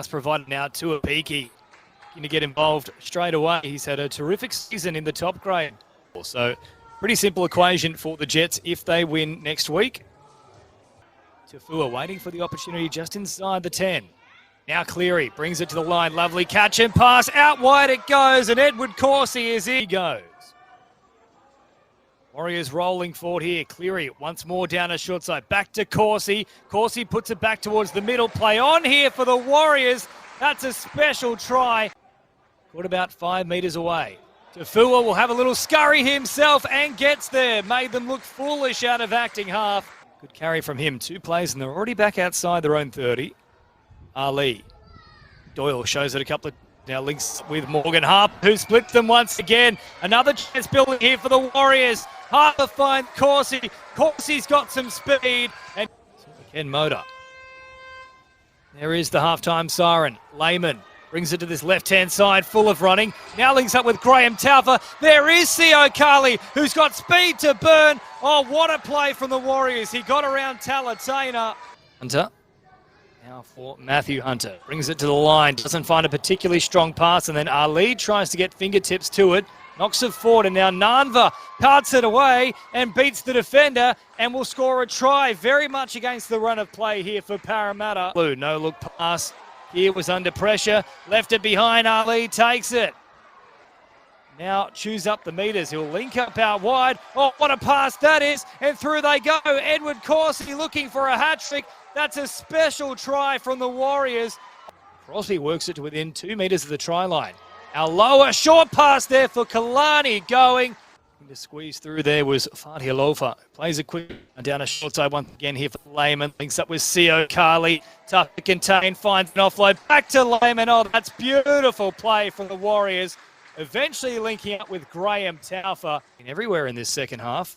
pass provided now to a Peaky. Going to get involved straight away. He's had a terrific season in the top grade. So, pretty simple equation for the Jets if they win next week. Tafua waiting for the opportunity just inside the 10. Now Cleary brings it to the line. Lovely catch and pass. Out wide it goes, and Edward Corsi is in. He goes. Warriors rolling forward here. Cleary once more down a short side. Back to Corsi. Corsi puts it back towards the middle. Play on here for the Warriors. That's a special try. Caught about 5 metres away. Tafua will have a little scurry himself and gets there. Made them look foolish out of acting half. Good carry from him. 2 plays and they're already back outside their own 30. Ali. Doyle shows it a couple of... Now links with Morgan Harper, who split them once again. Another chance building here for the Warriors. Harper finds Corsi. Corsi's got some speed. And Ken Motor. There is the halftime siren. Lehman brings it to this left-hand side, full of running. Now links up with Graham Taufa. There is Sio Kali, who's got speed to burn. Oh, what a play from the Warriors. He got around Talatena. Hunter. Now for Matthew Hunter. Brings it to the line. Doesn't find a particularly strong pass. And then Ali tries to get fingertips to it. Knocks it forward. And now Nanva parts it away and beats the defender and will score a try. Very much against the run of play here for Parramatta. Blue, no look pass. Here was under pressure. Left it behind. Ali takes it. Now chews up the metres. He'll link up out wide. Oh, what a pass that is. And through they go. Edward Corsi looking for a hat-trick. That's a special try from the Warriors. Crosby works it to within 2 metres of the try line. Our lower short pass there for Kalani going. To squeeze through there was Fatia Lofa. Plays it quick down a short side once again here for Lehman. Links up with Sio Kali. Tough to contain. Finds an offload. Back to Lehman. Oh, that's beautiful play from the Warriors. Eventually linking up with Graham Taufa. Everywhere in this second half.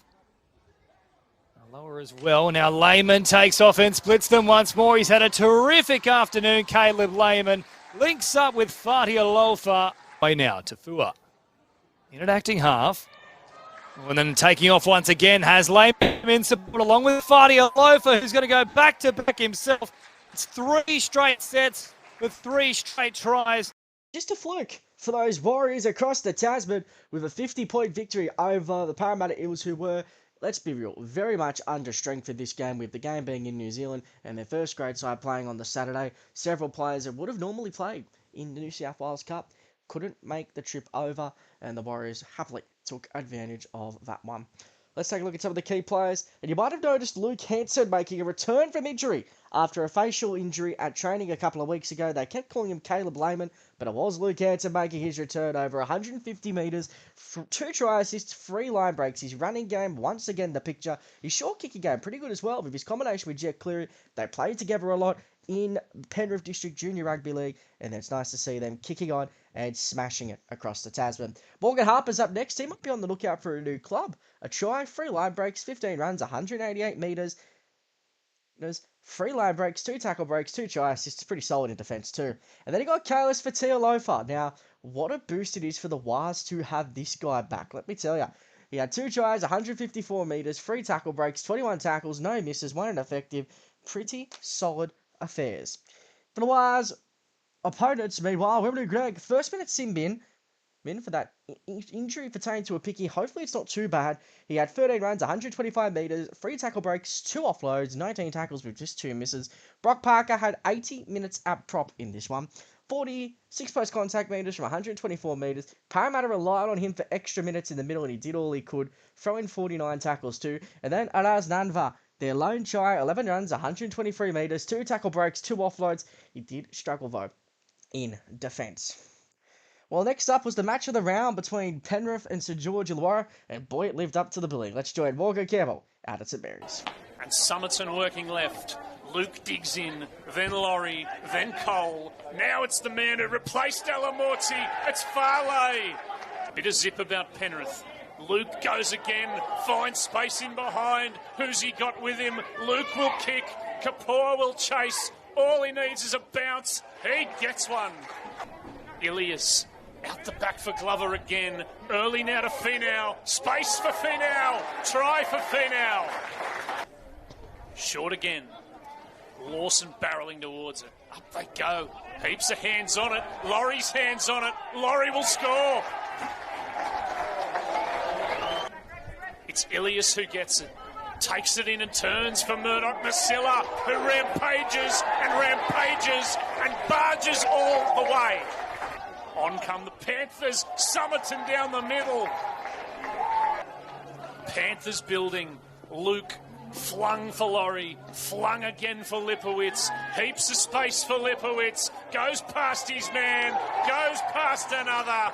Lower as well. Now Lehman takes off and splits them once more. He's had a terrific afternoon, Caleb Lehman. Links up with Fatia Lofa. Way now, Tafua. In at acting half. And then taking off once again has Lehman in support along with Fatia Lofa, who's going to go back to back himself. It's 3 straight sets with 3 straight tries. Just a fluke for those Warriors across the Tasman with a 50-point victory over the Parramatta Eels, who were, let's be real, very much under strength for this game, with the game being in New Zealand and their first grade side playing on the Saturday. Several players that would have normally played in the New South Wales Cup couldn't make the trip over, and the Warriors happily took advantage of that one. Let's take a look at some of the key players. And you might have noticed Luke Hanson making a return from injury after a facial injury at training a couple of weeks ago. They kept calling him Caleb Lehman, but it was Luke Hanson making his return over 150 metres, 2 try assists, 3 line breaks. His running game, once again, the picture. His short kicking game, pretty good as well, with his combination with Jet Cleary. They played together a lot in Penrith District Junior Rugby League, and it's nice to see them kicking on and smashing it across the Tasman. Morgan Harper's up next. He might be on the lookout for a new club. A try, 3 line breaks, 15 runs, 188 metres. There's 3 line breaks, 2 tackle breaks, 2 try assists. Pretty solid in defence too. And then you got Kalis Fatia Lofa. Now, what a boost it is for the Wars to have this guy back. Let me tell you. He had 2 tries, 154 metres, 3 tackle breaks, 21 tackles, no misses, 1 ineffective. Pretty solid affairs. For the Wars opponents, meanwhile, Wembley Greg, first minute sin bin for that injury pertaining to a picky. Hopefully it's not too bad. He had 13 runs, 125 metres, 3 tackle breaks, 2 offloads, 19 tackles with just 2 misses. Brock Parker had 80 minutes at prop in this one. 46 post contact metres from 124 metres. Parramatta relied on him for extra minutes in the middle, and he did all he could. Throw in 49 tackles too. And then Araz Nanva, their lone try, 11 runs, 123 metres, 2 tackle breaks, 2 offloads. He did struggle though in defence. Well, next up was the match of the round between Penrith and St George Illawarra, and boy, it lived up to the billing. Let's join Morgan Campbell out at St Mary's. And Summerton working left. Luke digs in, then Laurie, then Cole. Now it's the man who replaced Alamorti. It's Farley. Bit of zip about Penrith. Luke goes again, finds space in behind. Who's he got with him? Luke will kick. Kapoor will chase. All he needs is a bounce. He gets one. Ilias out the back for Glover again. Early now to Finau. Space for Finau. Try for Finau. Short again. Lawson barrelling towards it. Up they go. Heaps of hands on it. Laurie's hands on it. Laurie will score. It's Ilias who gets it. Takes it in and turns for Murdoch Masilla, who rampages and barges all the way. On come the Panthers. Somerton down the middle. Panthers building. Luke flung for Laurie, flung again for Lipowitz. Heaps of space for Lipowitz. Goes past his man, goes past another.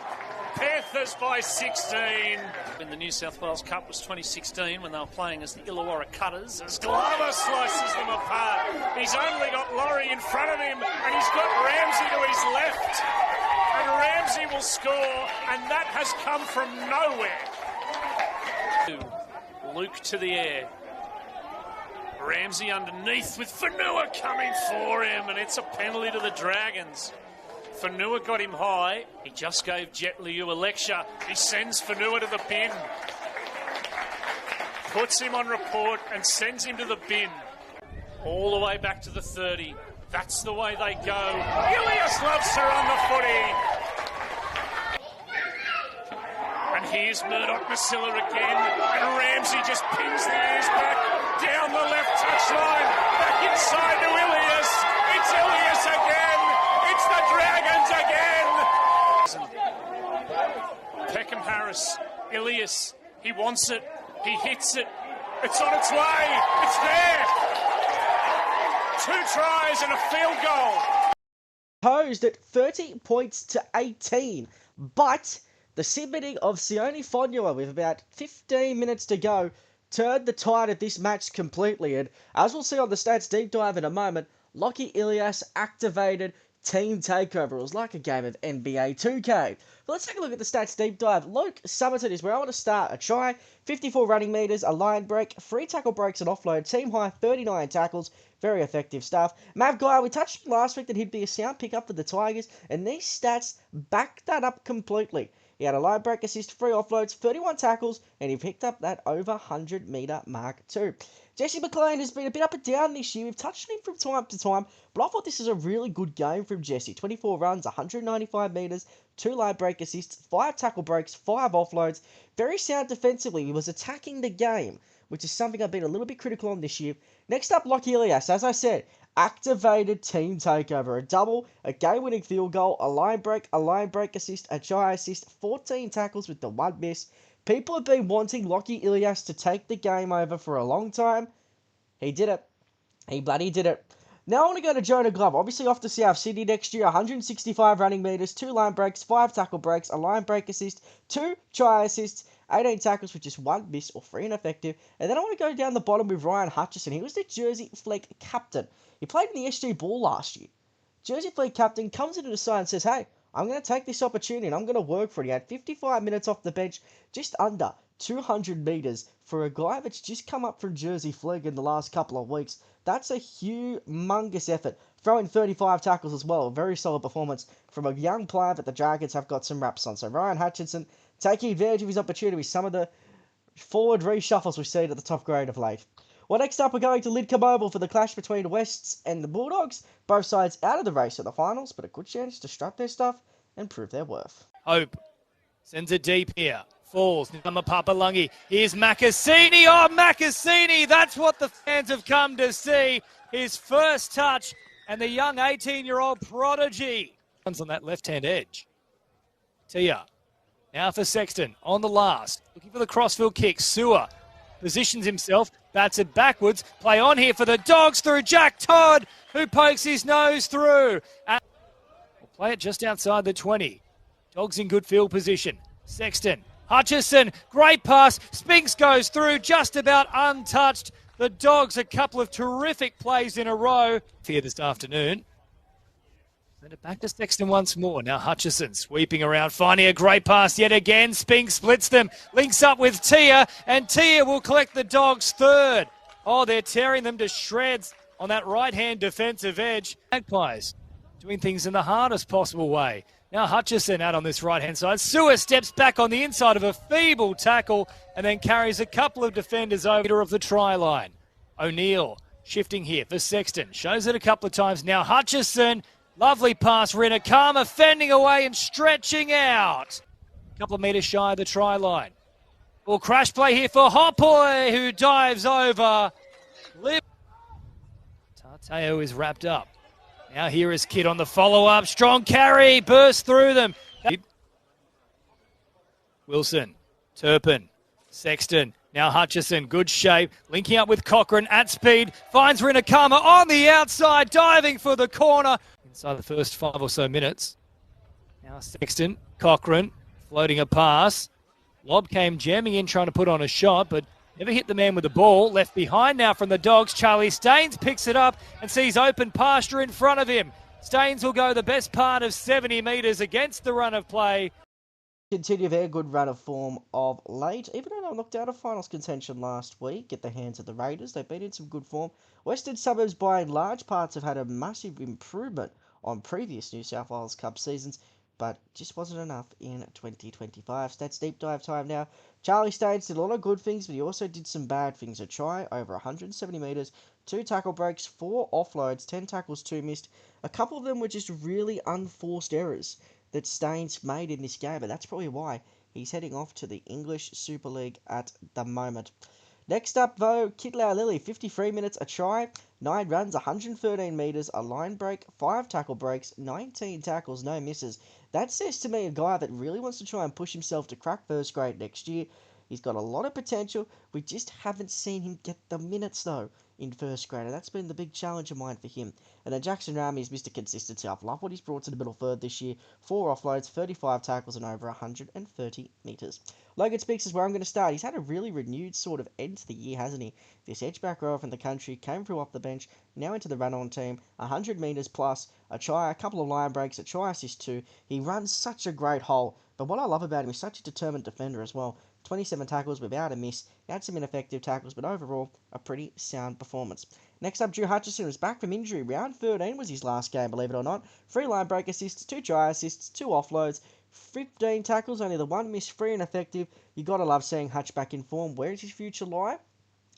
Panthers by 16. In the New South Wales Cup was 2016 when they were playing as the Illawarra Cutters. As Glover slices them apart. He's only got Laurie in front of him and he's got Ramsey to his left. And Ramsey will score, and that has come from nowhere. Luke to the air. Ramsey underneath with Fanua coming for him, and it's a penalty to the Dragons. Fanua got him high. He just gave Jet Liu a lecture. He sends Fanua to the bin. Puts him on report and sends him to the bin. All the way back to the 30. That's the way they go. Ilias loves her on the footy. And here's Murdoch Masilla again. And Ramsey just pins the ears back down the left touchline. Back inside to Ilias. It's Ilias again. It's the Dragons again. Peckham Harris. Ilias. He wants it. He hits it. It's on its way. It's there. 2 tries and a field goal. Posed at 30 points to 18, but the submitting of Sione Fonua with about 15 minutes to go turned the tide of this match completely, and as we'll see on the stats deep dive in a moment, Lockie Ilias activated Team Takeover. It was like a game of NBA 2K. But let's take a look at the stats deep dive. Luke Somerton is where I want to start. A try, 54 running metres, a line break, 3 tackle breaks and offload, team high 39 tackles. Very effective stuff. Mav Guy, we touched on last week that he'd be a sound pickup for the Tigers, and these stats back that up completely. He had a line break assist, 3 offloads, 31 tackles, and he picked up that over 100 metre mark too. Jesse McLean has been a bit up and down this year. We've touched on him from time to time, but I thought this was a really good game from Jesse. 24 runs, 195 metres, 2 line break assists, 5 tackle breaks, 5 offloads. Very sound defensively. He was attacking the game, which is something I've been a little bit critical on this year. Next up, Lockie Ilias, as I said, activated Team Takeover. A double, a game-winning field goal, a line break assist, a try assist, 14 tackles with the 1 miss. People have been wanting Lockie Ilias to take the game over for a long time. He did it. He bloody did it. Now I want to go to Jonah Glover. Obviously off to South Sydney next year. 165 running metres, 2 line breaks, 5 tackle breaks, a line break assist, 2 try assists, 18 tackles with just 1 miss or 3 ineffective. And then I want to go down the bottom with Ryan Hutchison. He was the Jersey Fleet captain. He played in the SG Ball last year. Jersey Fleet captain comes into the side and says, hey, I'm going to take this opportunity and I'm going to work for it. He had 55 minutes off the bench, just under 200 metres for a guy that's just come up from Jersey Fleet in the last couple of weeks. That's a humongous effort. Throwing 35 tackles as well. A very solid performance from a young player that the Dragons have got some raps on. So Ryan Hutchinson taking advantage of his opportunity with some of the forward reshuffles we've seen at the top grade of late. Well, next up we're going to Lidcombe Oval for the clash between the Wests and the Bulldogs. Both sides out of the race at the finals, but a good chance to strap their stuff and prove their worth. Hope sends it deep here. Falls on the Papalungi. Here's Macassini. Oh, Macassini! That's what the fans have come to see. His first touch, and the young 18-year-old prodigy comes on that left-hand edge. Tia. Now for Sexton on the last. Looking for the crossfield kick. Sewer positions himself. Bats it backwards. Play on here for the Dogs through Jack Todd, who pokes his nose through. And we'll play it just outside the 20. Dogs in good field position. Sexton. Hutchison, great pass. Spinks goes through, just about untouched. The Dogs, a couple of terrific plays in a row here this afternoon. Send it back to Sexton once more. Now Hutchison sweeping around, finding a great pass yet again. Spinks splits them, links up with Tia, and Tia will collect the Dogs' third. Oh, they're tearing them to shreds on that right-hand defensive edge. Magpies doing things in the hardest possible way. Now Hutchison out on this right-hand side. Sewer steps back on the inside of a feeble tackle and then carries a couple of defenders over of the try line. O'Neill Shifting here for Sexton. Shows it a couple of times now. Hutchison. Lovely pass. Rinakama fending away and stretching out. A couple of metres shy of the try line. Well, crash play here for Hopoy, who dives over. Tarteo is wrapped up. Now here is Kidd on the follow-up. Strong carry. Burst through them. Wilson. Turpin. Sexton. Now Hutchison, good shape, linking up with Cochrane at speed, finds Rinakama on the outside, diving for the corner. Inside the first 5 or so minutes. Now Sexton, Cochrane, floating a pass. Lob came jamming in, trying to put on a shot, but never hit the man with the ball. Left behind now from the Dogs. Charlie Staines picks it up and sees open pasture in front of him. Staines will go the best part of 70 metres against the run of play. Continue their good run of form of late, even though they knocked out of finals contention last week at the hands of the Raiders. They've been in some good form. Western Suburbs, by and large parts, have had a massive improvement on previous New South Wales Cup seasons, but just wasn't enough in 2025. Stats deep dive time now. Charlie Staines did a lot of good things, but he also did some bad things. A try over 170 metres, 2 tackle breaks, 4 offloads, 10 tackles, 2 missed. A couple of them were just really unforced errors that Staines made in this game, and that's probably why he's heading off to the English Super League at the moment. Next up, though, Kidlau Lilly, 53 minutes, a try, 9 runs, 113 metres, a line break, 5 tackle breaks, 19 tackles, no misses. That says to me a guy that really wants to try and push himself to crack first grade next year. He's got a lot of potential. We just haven't seen him get the minutes, though, in first grade, and that's been the big challenge of mine for him. And then Jackson Rami is Mr. Consistency. I've loved what he's brought to the middle third this year. 4 offloads, 35 tackles, and over 130 metres. Logan Speaks is where I'm going to start. He's had a really renewed sort of end to the year, hasn't he? This edge-back rower from the country came through off the bench, now into the run-on team. 100 metres plus, a try, a couple of line breaks, a try assist too. He runs such a great hole. But what I love about him is such a determined defender as well. 27 tackles without a miss. He had some ineffective tackles, but overall, a pretty sound performance. Next up, Drew Hutchison was back from injury. Round 13 was his last game, believe it or not. 3 line break assists, 2 try assists, 2 offloads, 15 tackles, only the 1 miss, 3 ineffective. You gotta love seeing Hutch back in form. Where does his future lie?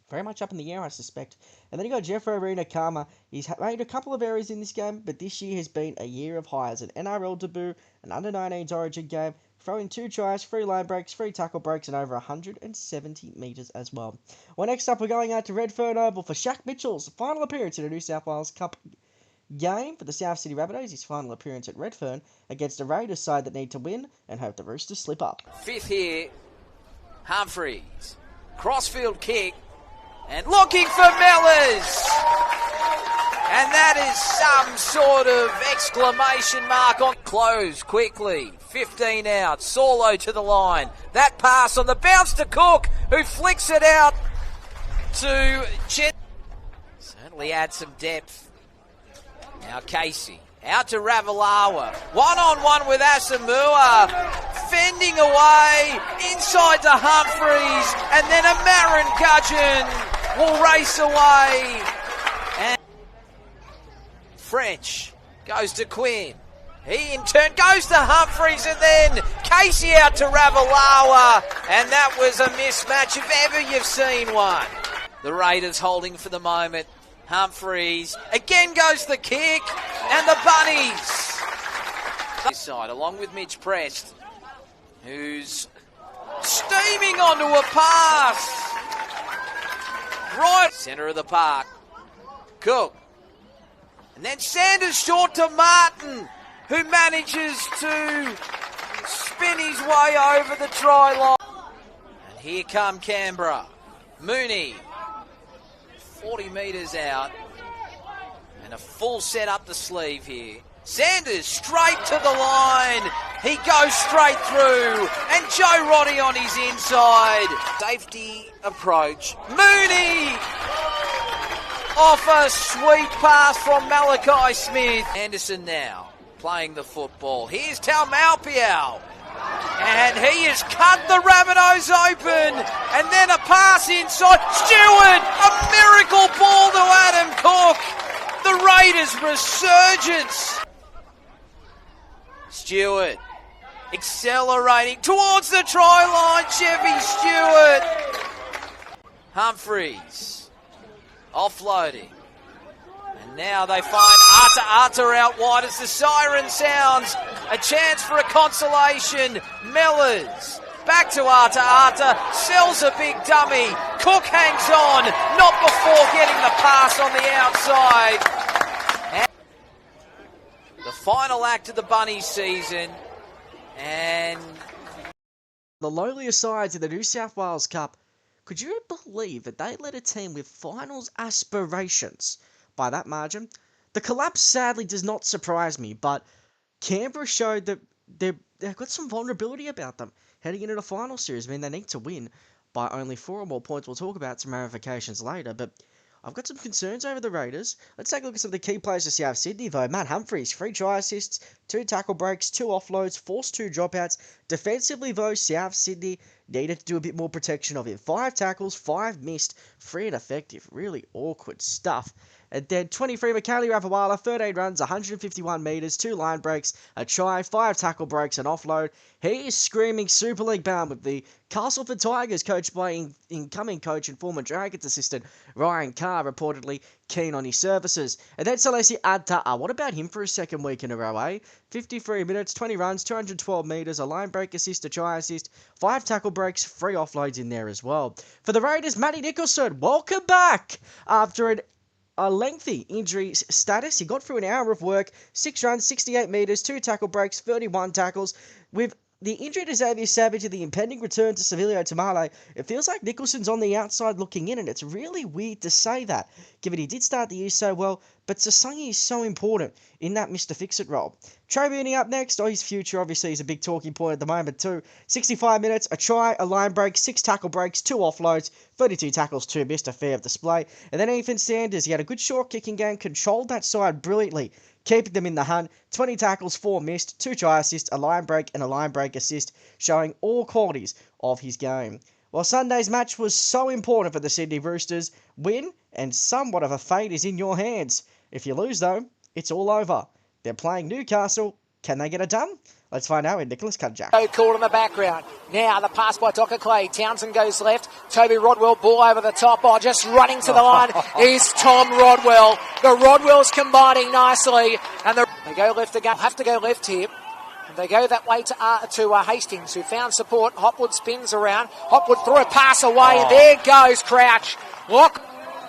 Very much up in the air, I suspect. And then you got Jeffrey Rinakama. He's made a couple of errors in this game, but this year has been a year of highs. An NRL debut, an under-19s origin game, throwing 2 tries, 3 line breaks, 3 tackle breaks, and over 170 metres as well. Well, next up, we're going out to Redfern Oval for Shaq Mitchell's final appearance in a New South Wales Cup game for the South Sydney Rabbitohs. His final appearance at Redfern against a Raiders side that need to win and hope the Roosters slip up. 5th here, Humphreys. Crossfield kick. And looking for Mellors. And that is some sort of exclamation mark on. Close quickly. 15 out. Solo to the line. That pass on the bounce to Cook, who flicks it out to Chen. Certainly adds some depth. Now Casey. Out to Ravalawa. 1-on-1 with Asamoah. Fending away. Inside to Humphreys. And then a Marin Gudgeon will race away. And French goes to Quinn. He in turn goes to Humphreys, and then Casey out to Ravalawa. And that was a mismatch if ever you've seen one. The Raiders holding for the moment. Humphreys again goes the kick, and the Bunnies. This side, along with Mitch Prest, who's steaming onto a pass. Right, centre of the park. Cook. And then Sanders short to Martin, who manages to spin his way over the try line. And here come Canberra. Mooney. 40 metres out. And a full set up the sleeve here. Sanders straight to the line. He goes straight through. And Joe Roddy on his inside. Safety approach. Mooney! Off a sweet pass from Malachi Smith. Anderson now playing the football. Here's Taumaupiau. And he has cut the Rabbitohs open. And then a pass inside. Stewart! A miracle ball to Adam Cook. The Raiders' resurgence. Stewart accelerating towards the try line. Chevy Stewart. Humphreys. Offloading. And now they find Arta out wide as the siren sounds. A chance for a consolation. Mellors. Back to Arta. Sells a big dummy. Cook hangs on. Not before getting the pass on the outside. And the final act of the Bunnies season. And the lowlier sides in the New South Wales Cup, could you believe that they led a team with finals aspirations by that margin? The collapse sadly does not surprise me, but Canberra showed that they've got some vulnerability about them heading into the final series. I mean, they need to win by only 4 or more points. We'll talk about some ramifications later, but I've got some concerns over the Raiders. Let's take a look at some of the key players to see out of Sydney, though. Matt Humphries, 3 try assists, 2 tackle breaks, 2 offloads, forced 2 dropouts. Defensively, though, South Sydney needed to do a bit more protection of him. 5 tackles, 5 missed, 3 ineffective. Really awkward stuff. And then 23, Mikhaili Ravawala, 13 runs, 151 metres, 2 line breaks, a try, 5 tackle breaks, an offload. He is screaming Super League bound with the Castleford Tigers, coached by incoming coach and former Dragons assistant Ryan Carr, reportedly keen on his services. And then Salesi Adta'a. What about him for a second week in a row, eh? 53 minutes, 20 runs, 212 metres, a line break assist, a try assist, 5 tackle breaks, 3 offloads in there as well. For the Raiders, Matty Nicholson, welcome back after a lengthy injury status. He got through an hour of work, 6 runs, 68 metres, 2 tackle breaks, 31 tackles. With the injury to Xavier Savage and the impending return to Sevilio Tamale, it feels like Nicholson's on the outside looking in, and it's really weird to say that, given he did start the year so well, but Sasangi is so important in that Mr. Fix-It role. Trey Mooney up next. His future obviously is a big talking point at the moment too. 65 minutes, a try, a line break, 6 tackle breaks, 2 offloads, 32 tackles, 2 missed, a fair of display. And then Ethan Sanders, he had a good short kicking game, controlled that side brilliantly, keeping them in the hunt. 20 tackles, 4 missed, 2 try assists, a line break and a line break assist, showing all qualities of his game. While Sunday's match was so important for the Sydney Roosters, win and somewhat of a fate is in your hands. If you lose though, it's all over. They're playing Newcastle. Can they get it done? Let's find out with Nicholas Cudjack. Called in the background. Now the pass by Docker Clay. Townsend goes left. Toby Rodwell, ball over the top. Oh, just running to the line is Tom Rodwell. The Rodwells combining nicely. And they go left again. Have to go left here. And they go that way to Hastings, who found support. Hopwood spins around. Hopwood threw a pass away. There goes Crouch. Look.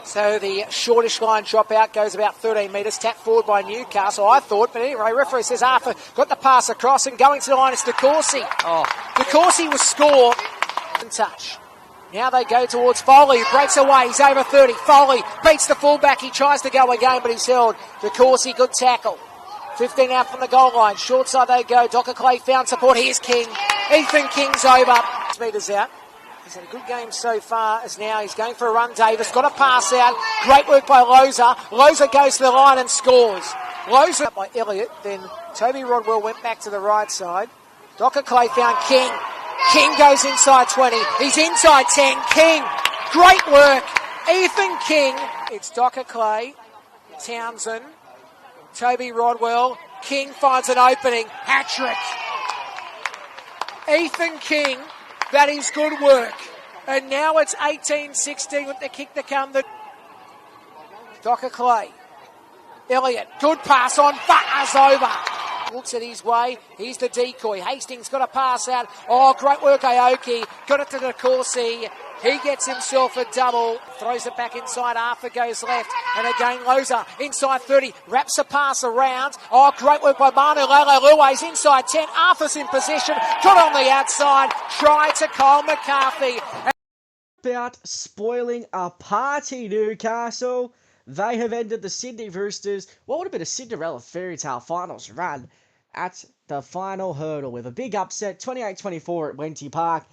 So the shortish line dropout goes about 13 metres, tapped forward by Newcastle, I thought, but anyway, referee says Arthur got the pass across, and going to the line is DeCourcy. DeCourcy will score and touch. Now they go towards Foley, who breaks away, he's over 30. Foley beats the fullback, he tries to go again, but he's held. DeCourcy, good tackle. 15 out from the goal line, short side they go. Docker Clay found support, here's King. Ethan King's over. Metres out. He's had a good game so far, as now he's going for a run. Davis got a pass out. Great work by Loza. Loza goes to the line and scores. Loza by Elliott. Then Toby Rodwell went back to the right side. Docker Clay found King. King goes inside 20. He's inside 10. King. Great work. Ethan King. It's Docker Clay. Townsend. Toby Rodwell. King finds an opening. Hat-trick. Ethan King. That is good work. And now it's 18-16 with the kick to come. Docker Clay. Elliott. Good pass on. Butler's over. Looks at his way. He's the decoy. Hastings got a pass out. Oh, great work, Aoki. Got it to DeCourcy. He gets himself a double. Throws it back inside. Arthur goes left. And again, Loza inside 30. Wraps a pass around. Oh, great work by Manu Lele. Inside 10. Arthur's in position. Got on the outside. Try to Kyle McCarthy. About spoiling a party, Newcastle. They have ended the Sydney Roosters, what would have been a Cinderella fairy tale finals run, at the final hurdle with a big upset, 28-24 at Wenty Park.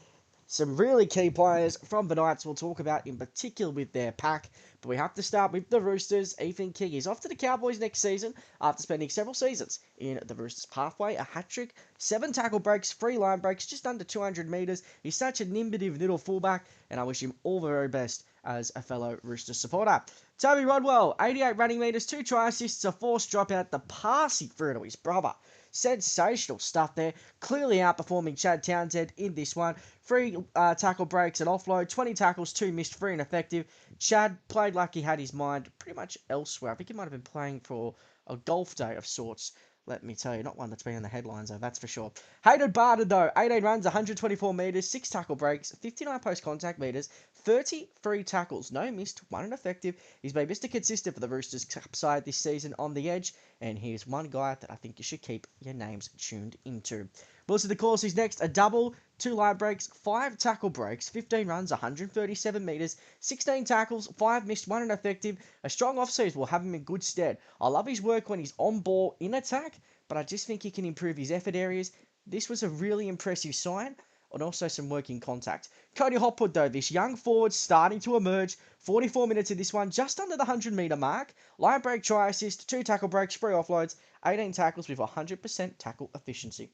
Some really key players from the Knights we'll talk about in particular with their pack, but we have to start with the Roosters. Ethan King is off to the Cowboys next season after spending several seasons in the Roosters pathway. A hat-trick, 7 tackle breaks, 3 line breaks, just under 200 metres. He's such an innovative little fullback, and I wish him all the very best as a fellow Roosters supporter. Toby Rodwell, 88 running metres, 2 try assists, a forced dropout. The pass he threw to his brother Sensational stuff there. Clearly outperforming Chad Townsend in this one. 3 tackle breaks and offload, 20 tackles, 2 missed, 3 ineffective. Chad played like he had his mind pretty much elsewhere. I think he might have been playing for a golf day of sorts. Let me tell you, not one that's been in the headlines, though, that's for sure. Hayden Barton, though, 18 runs, 124 metres, 6 tackle breaks, 59 post-contact metres, 33 tackles, no missed, 1 ineffective. He's been Mr. Consistent for the Roosters Cup side this season on the edge, and here's one guy that I think you should keep your names tuned into. Wilson, of course, is next. A double, 2 line breaks, 5 tackle breaks, 15 runs, 137 metres, 16 tackles, 5 missed, 1 ineffective. A strong off-season will have him in good stead. I love his work when he's on ball in attack, but I just think he can improve his effort areas. This was a really impressive sign, and also some work in contact. Cody Hopwood, though, this young forward starting to emerge. 44 minutes in this one, just under the 100-metre mark. Line break, try assist, 2 tackle breaks, 3 offloads, 18 tackles with 100% tackle efficiency.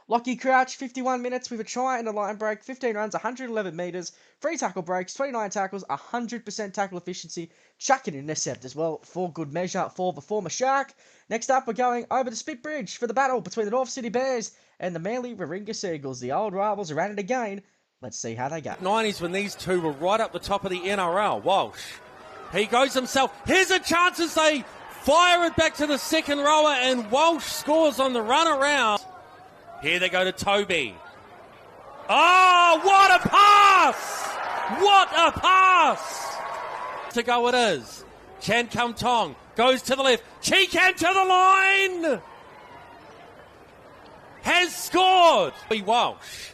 Lockie Crouch, 51 minutes with a try and a line break, 15 runs, 111 metres, 3 tackle breaks, 29 tackles, 100% tackle efficiency, chuck an intercept as well for good measure for the former Shark. Next up, we're going over to Spit Bridge for the battle between the North Sydney Bears and the Manly Warringah Seagulls. The old rivals are at it again. Let's see how they go. 90s when these two were right up the top of the NRL. Walsh, he goes himself. Here's a chance as they fire it back to the second rower, and Walsh scores on the run around. Here they go to Toby. Oh, what a pass! What a pass! To go it is. Chan Kum Tong goes to the left. Chi Cam to the line! Has scored! Walsh.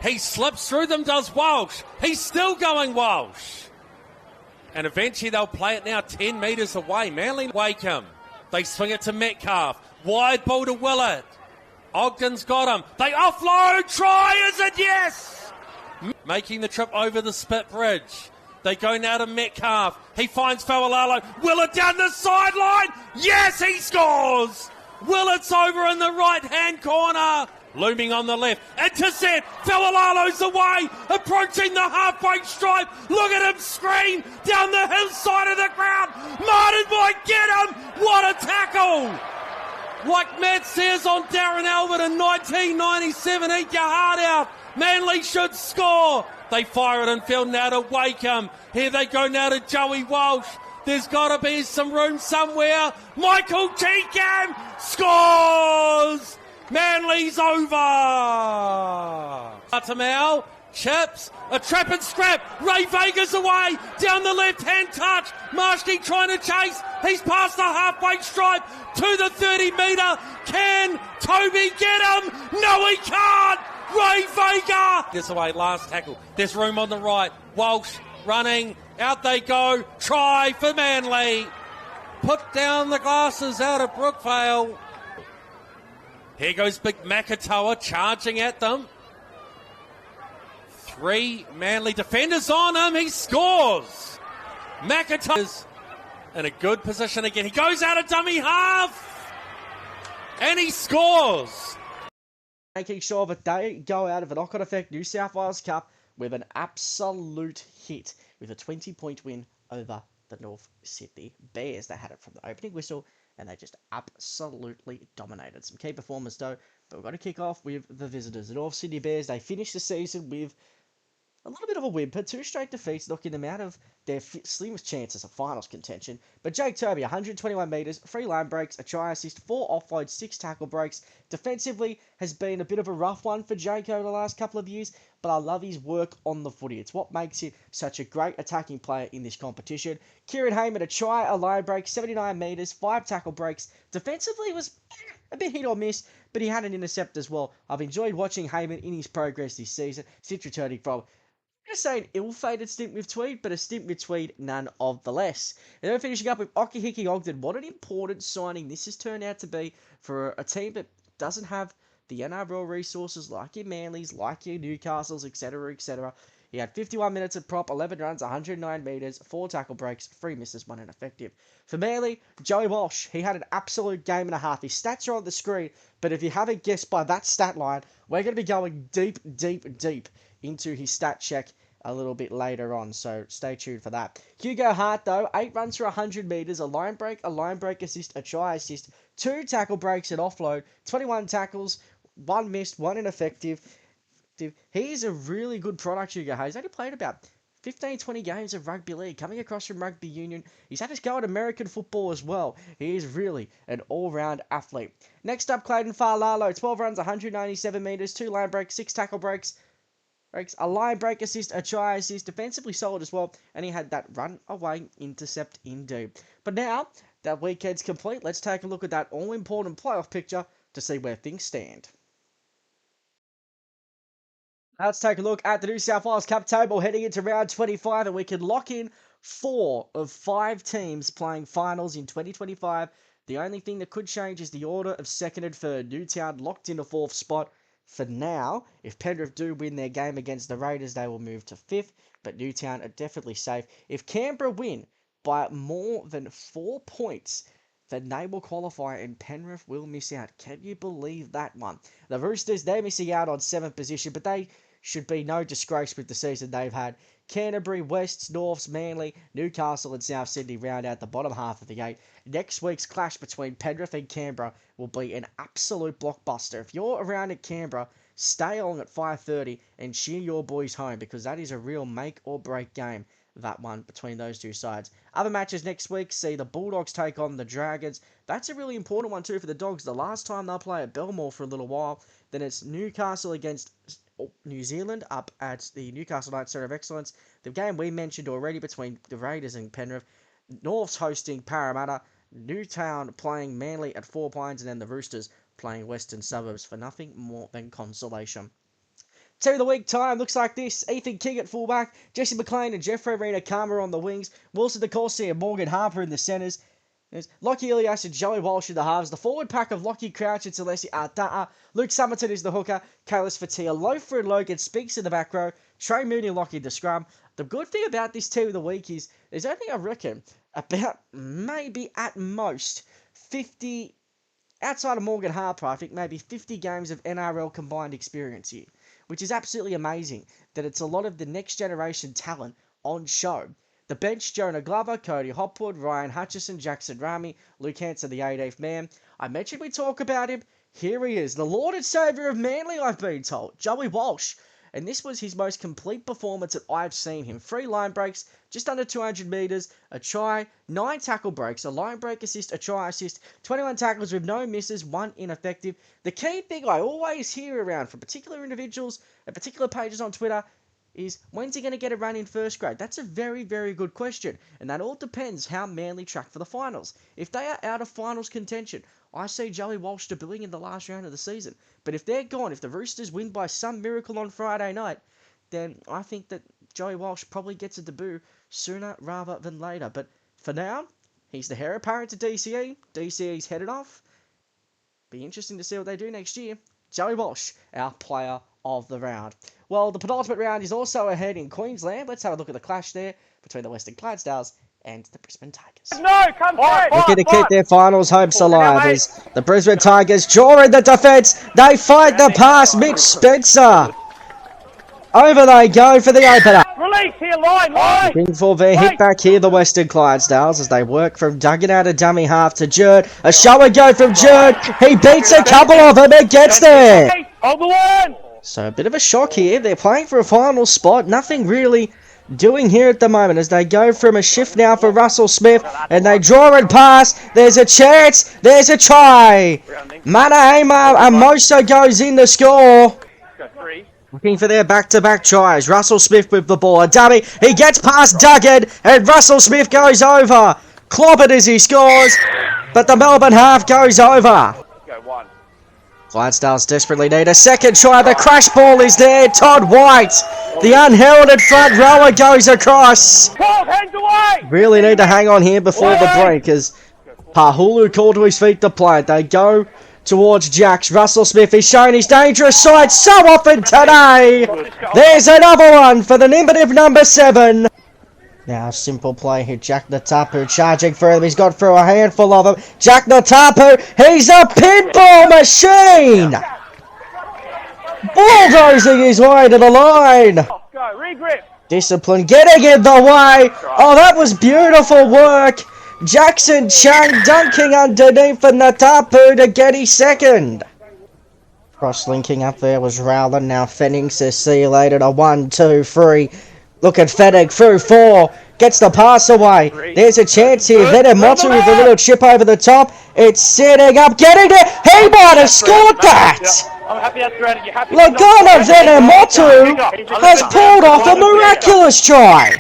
He slips through them, does Walsh. He's still going Walsh. And eventually they'll play it now 10 metres away. Manly Wakeham. They swing it to Metcalf. Wide ball to Willett. Ogden's got him. They offload. Try, is it? Yes! Making the trip over the Spit Bridge. They go now to Metcalf. He finds Fa'alalo. Willett down the sideline. Yes, he scores! Willett's over in the right-hand corner. Looming on the left. Intercept. Fa'alalo's away. Approaching the halfway stripe. Look at him scream down the hillside of the ground. Martin might get him. What a tackle! Like Matt says on Darren Albert in 1997, eat your heart out. Manly should score. They fire it in field now to Wakeham. Here they go now to Joey Walsh. There's got to be some room somewhere. Michael Cheekham scores. Manly's over. Tamau chips, a trap and scrap. Ray Vega's away, down the left-hand touch. Marshke trying to chase. He's past the halfway stripe to the 30-metre. Can Toby get him? No, he can't. Ray Vega. This away, last tackle. There's room on the right. Walsh running. Out they go. Try for Manly. Put down the glasses out of Brookvale. Here goes Big Makatoa charging at them. 3 Manly defenders on him. He scores. Makatoa is in a good position again. He goes out of dummy half. And he scores. Making sure that they go out of an knock-on effect New South Wales Cup with an absolute hit with a 20-point win over the North Sydney Bears. They had it from the opening whistle and they just absolutely dominated. Some key performers though, but we've got to kick off with the visitors. The North Sydney Bears, they finished the season with a little bit of a whimper, 2 straight defeats, knocking them out of their slimmest chances of finals contention. But Jake Toby, 121 metres, 3 line breaks, a try assist, 4 offloads, 6 tackle breaks. Defensively has been a bit of a rough one for Jake over the last couple of years, but I love his work on the footy. It's what makes him such a great attacking player in this competition. Kieran Hayman, a try, a line break, 79 metres, 5 tackle breaks. Defensively was a bit hit or miss, but he had an intercept as well. I've enjoyed watching Hayman in his progress this season since returning from, I'm going to say an ill-fated stint with Tweed, but a stint with Tweed none of the less. And then we're finishing up with Okihiki Ogden. What an important signing this has turned out to be for a team that doesn't have the NRL resources like your Manleys, like your Newcastles, etc., etc. He had 51 minutes of prop, 11 runs, 109 metres, 4 tackle breaks, 3 misses, 1 ineffective. For Manly, Joey Walsh, he had an absolute game and a half. His stats are on the screen, but if you haven't guessed by that stat line, we're going to be going deep into his stat check a little bit later on, so stay tuned for that. Hugo Hart, though, 8 runs for 100 metres, a line break assist, a try assist, 2 tackle breaks and offload, 21 tackles, 1 missed, 1 ineffective. He is a really good product, Hugo Hart. He's only played about 15, 20 games of rugby league, coming across from rugby union. He's had his go at American football as well. He is really an all-round athlete. Next up, Clayton Falalo, 12 runs, 197 metres, 2 line breaks, 6 tackle breaks, a line break assist, a try assist, defensively solid as well, and he had that run away intercept indeed. But now that weekend's complete, let's take a look at that all-important playoff picture to see where things stand. Let's take a look at the New South Wales Cup table heading into round 25, and we can lock in 4 of 5 teams playing finals in 2025. The only thing that could change is the order of 2nd and 3rd. Newtown locked in a 4th spot. For now, if Penrith do win their game against the Raiders, they will move to 5th, but Newtown are definitely safe. If Canberra win by more than 4 points, then they will qualify and Penrith will miss out. Can you believe that one? The Roosters, they're missing out on 7th position, but they should be no disgrace with the season they've had. Canterbury, Wests, Norths, Manly, Newcastle and South Sydney round out the bottom half of the 8. Next week's clash between Penrith and Canberra will be an absolute blockbuster. If you're around at Canberra, stay on at 5:30 and cheer your boys home, because that is a real make or break game, that one between those two sides. Other matches next week see the Bulldogs take on the Dragons. That's a really important one too for the Dogs. The last time they'll play at Belmore for a little while. Then it's Newcastle against New Zealand up at the Newcastle Knights Centre of Excellence. The game we mentioned already between the Raiders and Penrith. Norths hosting Parramatta. Newtown playing Manly at 4 Pines, and then the Roosters playing Western Suburbs for nothing more than consolation. Team of the week time looks like this. Ethan King at fullback, Jesse McLean and Jeffrey Reina Karma on the wings, Wilson DeCourcy and Morgan Harper in the centres. There's Lockie Ilias and Joey Walsh in the halves. The forward pack of Lockie Crouch and Celeste Arda'a. Luke Summerton is the hooker. Kalis Fatia, Loafer and Logan Speaks in the back row. Trey Mooney and Lockie the scrum. The good thing about this team of the week is there's only, I reckon, about maybe at most 50, outside of Morgan Harper, I think maybe 50 games of NRL combined experience here, which is absolutely amazing that it's a lot of the next generation talent on show. The bench, Jonah Glover, Cody Hopwood, Ryan Hutchison, Jackson Rami, Luke Hanson, the 18th man. I mentioned we talk about him. Here he is, the Lord and Saviour of Manly, I've been told, Joey Walsh. And this was his most complete performance that I've seen him. 3 line breaks, just under 200 metres, a try, 9 tackle breaks, a line break assist, a try assist, 21 tackles with no misses, 1 ineffective. The key thing I always hear around from particular individuals and particular pages on Twitter is, when's he going to get a run in first grade? That's a very, very good question. And that all depends how Manly track for the finals. If they are out of finals contention, I see Joey Walsh debuting in the last round of the season. But if they're gone, if the Roosters win by some miracle on Friday night, then I think that Joey Walsh probably gets a debut sooner rather than later. But for now, he's the heir apparent to DCE. DCE's headed off. Be interesting to see what they do next year. Joey Walsh, our player of the round. Well, the penultimate round is also ahead in Queensland. Let's have a look at the clash there between the Western Clydesdales and the Brisbane Tigers. No, come on! Looking to keep their finals hopes alive as the Brisbane Tigers draw in the defence. They fight the pass. Mitch Spencer. Over they go for the opener. Release here, line! Looking for their hit back here, the Western Clydesdales, as they work from Duggan out of dummy half to Jerd. A show and go from Jerd. He beats a couple of them and gets there. Hold the line! So a bit of a shock here. They're playing for a final spot. Nothing really doing here at the moment as they go from a shift now for Russell Smith, and they draw and pass. There's a chance. There's a try. Manaima Amosa goes in the score. Looking for their back-to-back tries. Russell Smith with the ball. A dummy. He gets past Duggan, and Russell Smith goes over. Clobbered as he scores, but the Melbourne half goes over. Clydesdales desperately need a second try. The crash ball is there. Todd White, the unheralded front rower, goes across. 12 hands away! Really need to hang on here before the break as Pahulu called to his feet to play it. They go towards Jacks. Russell Smith is showing his dangerous side so often today. There's another one for the Nimbitive number 7. Now, simple play here. Jack Natapu charging through them. He's got through a handful of them. Jack Natapu, he's a pinball machine! Bulldozing his way to the line. Go, regrip. Discipline getting in the way. Oh, that was beautiful work. Jackson Chang dunking underneath for Natapu to get his second. Cross-linking up there was Rowland. Now Fenning says see you later to 1, 2, 3. Look at Fenning through 4. Gets the pass away. There's a chance here. Motu with a little chip over the top. It's setting up. Getting it. He might have scored that. Lagana Motu has pulled off a miraculous try.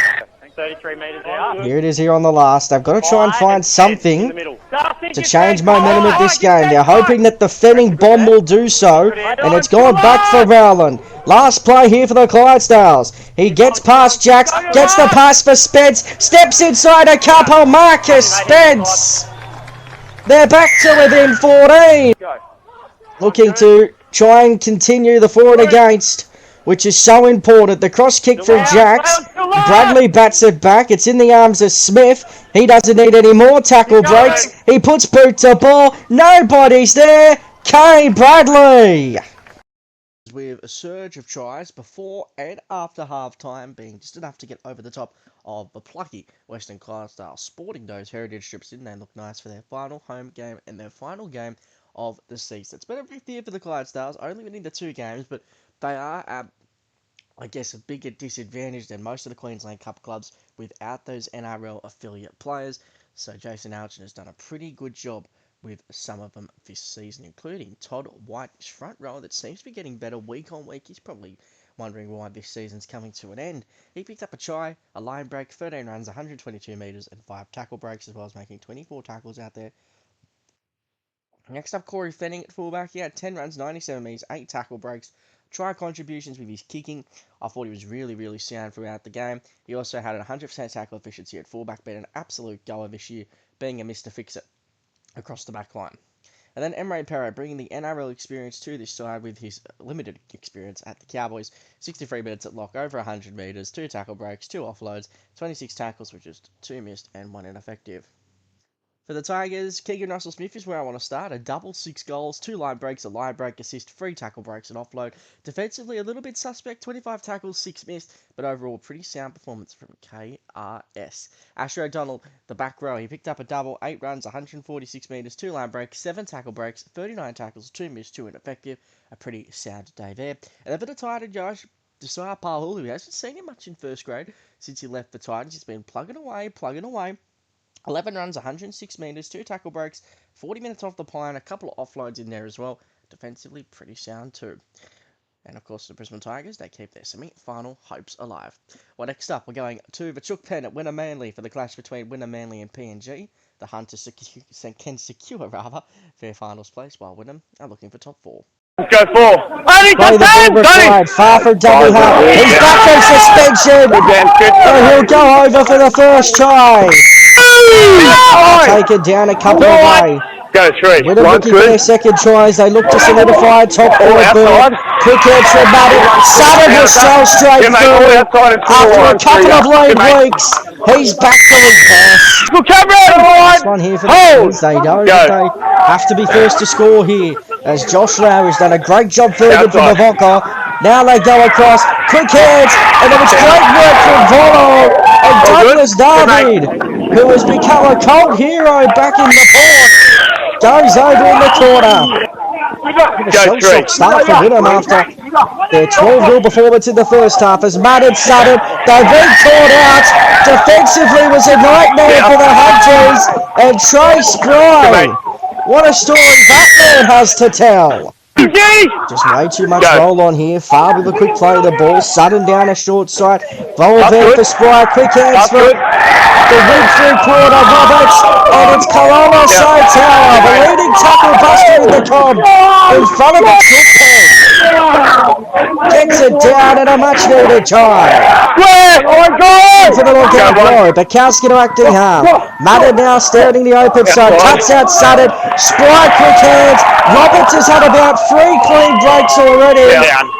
33 metres out. Here it is here on the last. They've got to try and find something to change momentum of this game. They're hoping that the Fenning bomb will do so, and it's gone back for Rowland. Last play here for the Clydesdales. He gets past Jacks, gets the pass for Spence, steps inside a couple, Marcus Spence. They're back to within 14. Looking to try and continue the for and against, which is so important. The cross kick from Jacks. Bradley bats it back. It's in the arms of Smith. He doesn't need any more tackle breaks. He puts boot to ball. Nobody's there. Kane Bradley. With a surge of tries before and after half-time being just enough to get over the top of the plucky Western Clydesdales, sporting those heritage strips in. They look nice for their final home game and their final game of the season. It's been a big year for the Clydesdales, only winning the 2 games, but they are at, I guess, a bigger disadvantage than most of the Queensland Cup clubs without those NRL affiliate players. So Jason Alchin has done a pretty good job with some of them this season, including Todd White's front row that seems to be getting better week on week. He's probably wondering why this season's coming to an end. He picked up a try, a line break, 13 runs, 122 metres, and 5 tackle breaks, as well as making 24 tackles out there. Next up, Corey Fenning at fullback. He had 10 runs, 97 metres, 8 tackle breaks. Try contributions with his kicking. I thought he was really, really sound throughout the game. He also had a 100% tackle efficiency at fullback, been an absolute goer this year, being a Mr. Fix-It across the back line. And then Emre Perro bringing the NRL experience to this side with his limited experience at the Cowboys. 63 minutes at lock, over 100 metres, 2 tackle breaks, 2 offloads, 26 tackles with just 2 missed and 1 ineffective. For the Tigers, Keegan Russell-Smith is where I want to start. A double 6 goals, 2 line breaks, a line break assist, 3 tackle breaks and offload. Defensively, a little bit suspect, 25 tackles, 6 missed, but overall pretty sound performance from KRS. Asher O'Donnell, the back row, he picked up a double, 8 runs, 146 metres, 2 line breaks, 7 tackle breaks, 39 tackles, 2 missed, 2 ineffective. A pretty sound day there. And a bit of tight end, Josh. Desire Parhul, who hasn't seen him much in first grade since he left the Titans. He's been plugging away. 11 runs, 106 metres, 2 tackle breaks, 40 minutes off the pine, a couple of offloads in there as well. Defensively, pretty sound too. And of course, the Brisbane Tigers, they keep their semi-final hopes alive. Well, next up, we're going to the Chook Pen at Wynnum Manly for the clash between Wynnum Manly and PNG. The Hunters can secure their finals place, while Wynnum are looking for top 4. Let's go 4. Only Play the ball required, far from double half. He's back from suspension. And he'll go over for the first try. Taken down a couple of way. Go 3. Wynnum looking for their second tries. They look to solidify top 4 berth. Quick edge from Madden. Sutton will sail straight through. After a couple of late weeks, he's back to his best. This one here for the Eels. They know that they have to be first to score here, as Josh Lau has done a great job further from the Vodka. Now they go across, quick hands, and it was great work from Volo and Douglas David, who has become a cult hero back in the port, goes over in the corner. A shell-shock start for Wynnum after their 12-0 performance in the first half, as Madden Sutton, they've been caught out. Defensively was a nightmare for the Hunters, and Trey Spry. What a story that man has to tell. Just way too much roll on here. Far with a quick play of the ball. Sutton down a short side. Volver for Spry. Quick hands for the weak three-quarter Roberts. And it's Kalala Saitower, the leading tackle buster in the comp, in front of the Chook Pen. Gets it down and a much-needed try. For the lookout blow. Bukowski to acting half. Madden now standing the open side. Cuts out Sutton. Spry quick hands. Roberts has had about 3 clean breaks already,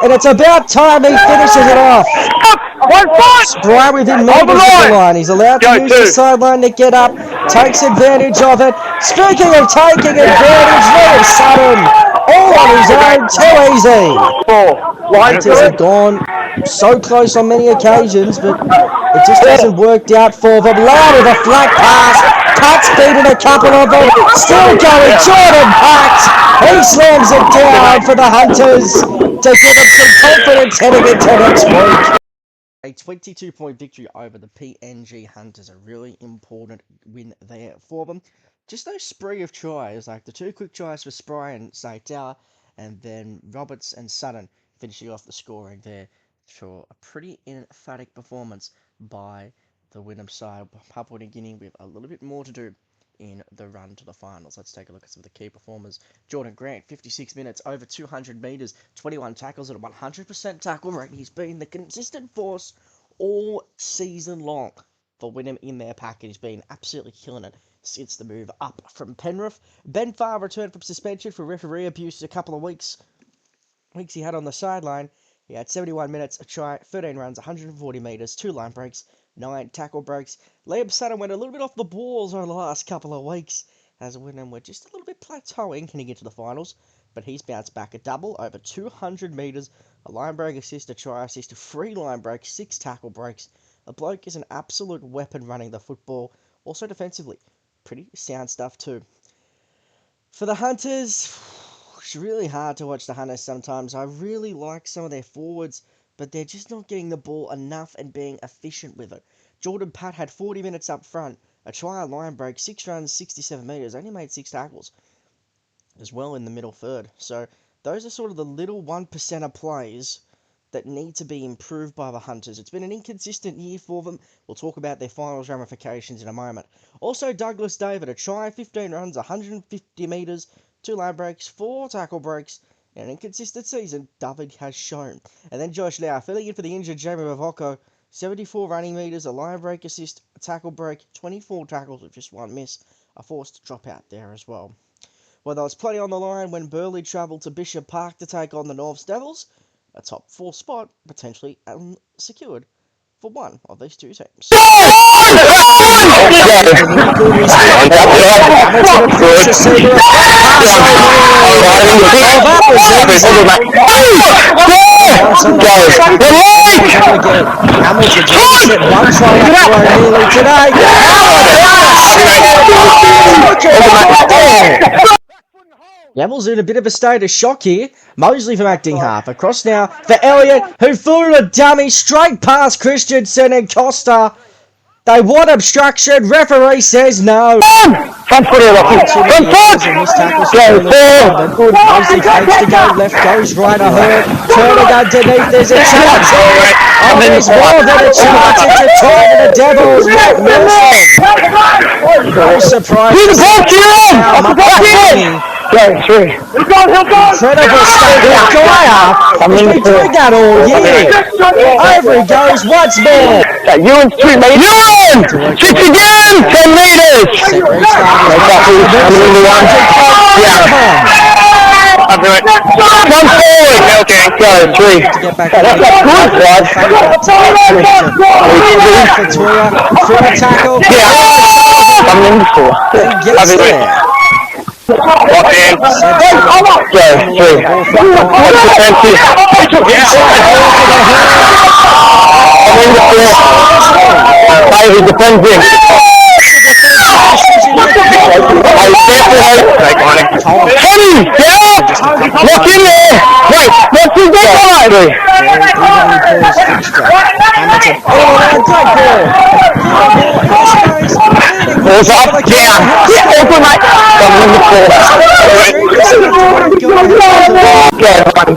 and it's about time he finishes it off. Spry within meters of the line. He's allowed to use the sideline to get up, takes advantage of it. Speaking of taking advantage, there's Sutton. all on his own, too easy. 4. Line Hunters have gone so close on many occasions, but it just hasn't worked out for them. Loud with a flat pass, Cuts beating a couple of them, still going, Jordan Pax, he slams it down for the Hunters to give them some confidence heading into next week. A 22-point victory over the PNG Hunters, a really important win there for them. Just those spree of tries, like the 2 quick tries for Spry and Saitower, and then Roberts and Sutton finishing off the scoring there for a pretty emphatic performance by the Wynnum side. Papua New Guinea with a little bit more to do in the run to the finals. Let's take a look at some of the key performers. Jordan Grant, 56 minutes, over 200 metres, 21 tackles at a 100% tackle rate. He's been the consistent force all season long for Wynnum in their pack. He's been absolutely killing it since the move up from Penrith. Ben Farr returned from suspension for referee abuse a couple of weeks he had on the sideline. He had 71 minutes, a try, 13 runs, 140 metres, 2 line breaks, 9 tackle breaks. Liam Sutton went a little bit off the balls over the last couple of weeks as Wynnum were just a little bit plateauing heading into the finals, but he's bounced back. A double, over 200 metres, a line break assist, a try assist, a 3 line breaks, 6 tackle breaks. The bloke is an absolute weapon running the football, also defensively. Pretty sound stuff too. For the Hunters, it's really hard to watch the Hunters sometimes. I really like some of their forwards, but they're just not getting the ball enough and being efficient with it. Jordan Pat had 40 minutes up front, a try, a line break, 6 runs, 67 metres, only made 6 tackles as well in the middle third. So those are sort of the little 1% plays that need to be improved by the Hunters. It's been an inconsistent year for them. We'll talk about their finals ramifications in a moment. Also, Douglas David, a try, 15 runs, 150 metres, 2 line breaks, 4 tackle breaks. An inconsistent season, David has shown. And then Josh Lau, filling in for the injured Jamie Mavoko, 74 running metres, a line break assist, a tackle break, 24 tackles with just 1 miss, a forced dropout there as well. Well, there was plenty on the line when Burleigh travelled to Bishop Park to take on the Norths Devils. A top 4 spot potentially secured for one of these two teams. Yaville's in a bit of a state of shock here. Mosley from acting half. Across now for Elliott, who flew a dummy straight past Christensen and Costa. They want obstruction. Referee says no. Front foot here, Rocky. Front foot! Mosley fakes to go left, goes right of her. Turning underneath, there's a chance here. Oh, there's more than a chance. It's a try to the Devils. No surprise. Incredible stuff. He's been doing that all year. Over he goes once more. Ewan's 2 metres. Ewan! Shoots again! 10 metres! I'll do it. One forward! Okay, go. 3. That's good, guys. For a tackle. Yeah. I'm in for. Gets there. Lock in. Go. 3. He defends him. Tony! Yeah! Lock in there! Wait! What's his name? Balls up, down. Yeah, open mate. I'm in the corner. Go.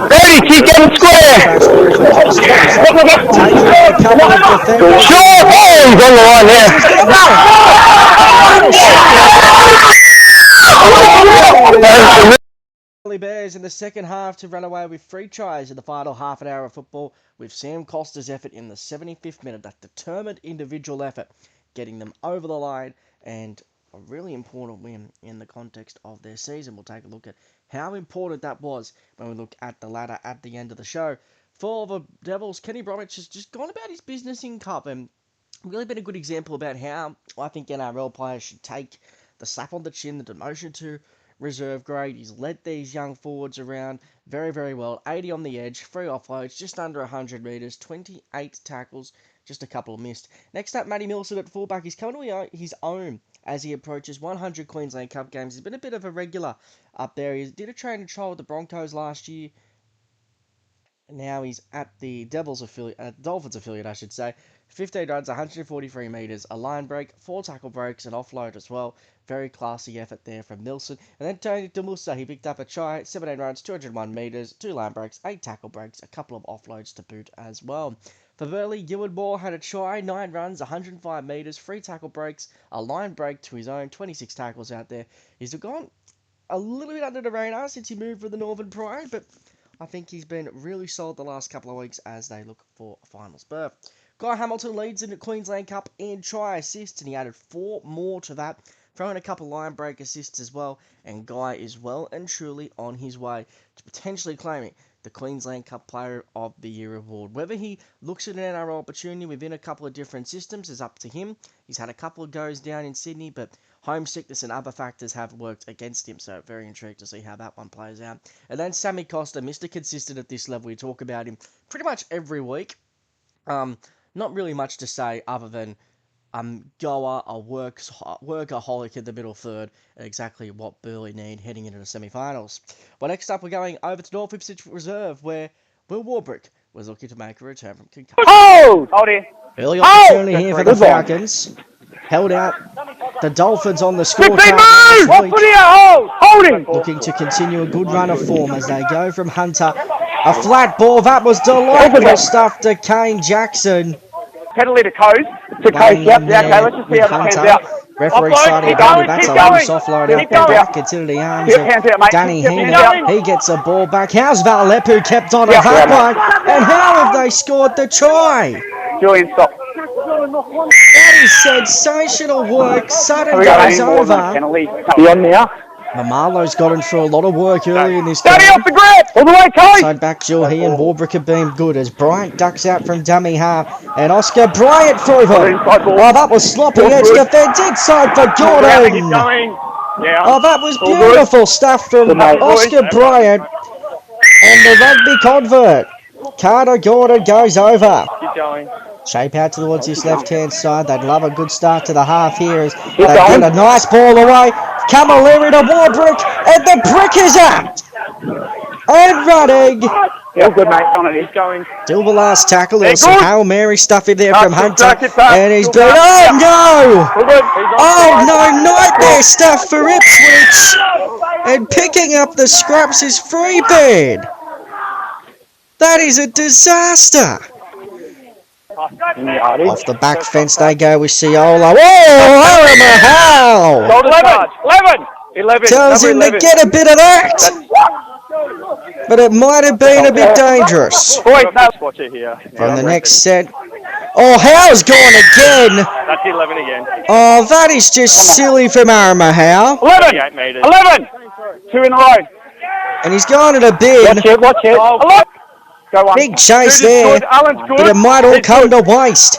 30, keep getting square. Sure! Oh, he's on the line there. Bears in the second half to run away with 3 tries in the final half an hour of football with Sam Costa's effort in the 75th minute. That determined individual effort getting them over the line and a really important win in the context of their season. We'll take a look at how important that was when we look at the ladder at the end of the show. For the Devils, Kenny Bromwich has just gone about his business in Cup and really been a good example about how I think NRL players should take the slap on the chin, the demotion to reserve grade. He's led these young forwards around very, very well. 80 on the edge, 3 offloads, just under 100 metres, 28 tackles, just a couple missed. Next up, Matty Milson at fullback. He's coming to his own as he approaches 100 Queensland Cup games. He's been a bit of a regular up there. He did a training trial with the Broncos last year. Now he's at the Dolphins affiliate, I should say. 15 runs, 143 metres, a line break, 4 tackle breaks, an offload as well. Very classy effort there from Milson. And then Tony DeMusa, he picked up a try, 17 runs, 201 metres, 2 line breaks, 8 tackle breaks, a couple of offloads to boot as well. For Burleigh, Gilbert Moore had a try, 9 runs, 105 metres, 3 tackle breaks, a line break to his own, 26 tackles out there. He's gone a little bit under the radar since he moved from the Northern Pride, but I think he's been really solid the last couple of weeks as they look for a finals berth. Guy Hamilton leads in the Queensland Cup in try assists, and he added 4 more to that, throwing a couple line break assists as well, and Guy is well and truly on his way to potentially claiming the Queensland Cup Player of the Year award. Whether he looks at an NRL opportunity within a couple of different systems is up to him. He's had a couple of goes down in Sydney, but homesickness and other factors have worked against him, so very intrigued to see how that one plays out. And then Sammy Costa, Mr. Consistent at this level. We talk about him pretty much every week. Not really much to say other than goer, a workaholic in the middle third, exactly what Burleigh need heading into the semi-finals. Well, next up we're going over to North Ipswich Reserve, where Will Wabrick was looking to make a return from concussion. Hold it. Early opportunity here for the Falcons. Held out the Dolphins on the scorecard last week. Holding. Looking to continue a good run of form as they go from Hunter. A flat ball, that was delightful stuff to Kane Jackson. Penalty to Coase. Yep, okay, let's just see how that pans out. Referee Offload, siding keep down, going, that's keep a loose going. offload Keep out there, going. back into the arms Keep of hands out, mate. Danny Keep Heenan. hands out. He gets a ball back. How's Valepu kept on Yeah, at that yeah, one? And how have they scored the try? Julian, stop. That is sensational work. Sutton We got goes any more than over. penalty. Beyond now. Mamalo's gotten through a lot of work early in this game. Daddy off the grab. All the way, Coase. Side back, he and Warbrick have been good as Bryant ducks out from dummy half. And Oscar Bryant through him. Oh, that was sloppy edge defence inside for Gordon. Keep going. Yeah. Oh, that was beautiful stuff from Oscar Bryant. And the rugby convert. Carter Gordon goes over. Keep going. Shape out towards his left-hand side. They'd love a good start to the half here as they get a nice ball away. Camilleri to Warbrick, and the brick is out! And running. Yeah, good, mate. On it, he's going. Still the last tackle. There's Yeah, some good. Hail Mary stuff in there from Hunter. And he's Good been... back. Oh, no! We're good. He's on. Oh, no, nightmare stuff for Ipswich! And picking up the scraps is Freebird. That is a disaster. Off the back fence they go with Ciola. Whoa, Haramahow! 11. Tells him to get a bit of that. But it might have been a bit dangerous. Boys, no. Watch it here. From the next set. Oh, Howe's gone again. That's 11 again. Oh, that is just silly from Haramahow. 11. 2 in a row. And he's gone at a bin. Watch it. Oh. Go on. Big chase there. But it might all come to waste.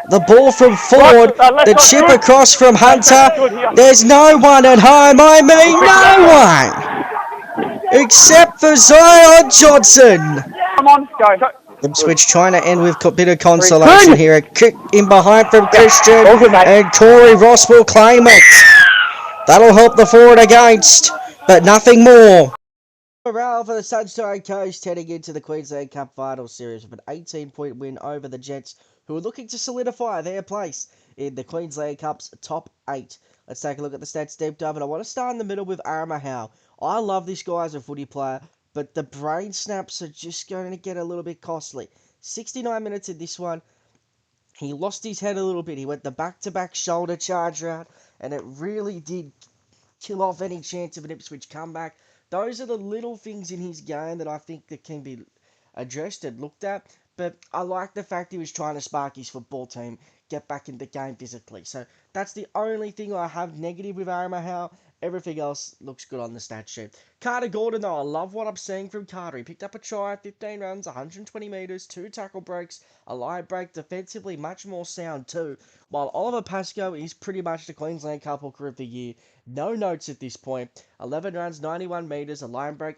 The ball from Ford, the chip across from Hunter. There's no one at home. I mean, no one. Except for Zion Johnson. Come on, go. Ipswich trying to end with a bit of consolation here. A kick in behind from Christian. And Corey Ross will claim it. That'll help the forward against, but nothing more. Morale for the Sunshine Coast heading into the Queensland Cup Final Series with an 18-point win over the Jets, who are looking to solidify their place in the Queensland Cup's top 8. Let's take a look at the stats deep dive, and I want to start in the middle with Haramahow. I love this guy as a footy player, but the brain snaps are just going to get a little bit costly. 69 minutes in this one, he lost his head a little bit. He went the back-to-back shoulder charge route, and it really did kill off any chance of an Ipswich comeback. Those are the little things in his game that I think that can be addressed and looked at. But I like the fact he was trying to spark his football team, get back in the game physically. So that's the only thing I have negative with Haramahow. Everything else looks good on the stat sheet. Carter Gordon, though, I love what I'm seeing from Carter. He picked up a try, 15 runs, 120 metres, 2 tackle breaks, a line break, defensively much more sound too. While Oliver Pascoe is pretty much the Queensland Cup Hooker of the Year. No notes at this point. 11 runs, 91 metres, a line break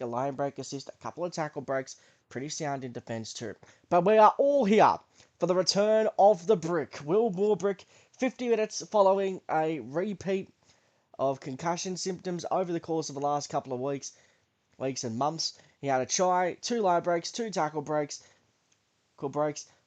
assist, a couple of tackle breaks. Pretty sound in defence too. But we are all here for the return of the Brick. Will Wabrick, 50 minutes following a repeat of concussion symptoms over the course of the last couple of weeks and months. He had a try, 2 line breaks, 2 tackle breaks,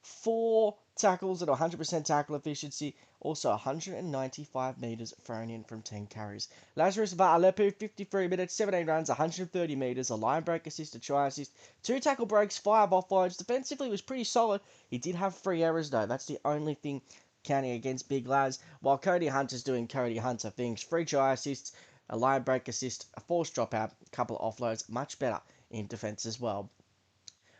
4 tackles at 100% tackle efficiency, also 195 metres thrown in from 10 carries. Lazarus Vaalepu, 53 minutes, 17 runs, 130 metres, a line break assist, a try assist, 2 tackle breaks, 5 offloads. Defensively was pretty solid. He did have 3 errors though. That's the only thing counting against Big Laz, while Cody Hunter's doing Cody Hunter things. 3 try assists, a line break assist, a forced dropout, a couple of offloads, much better in defence as well.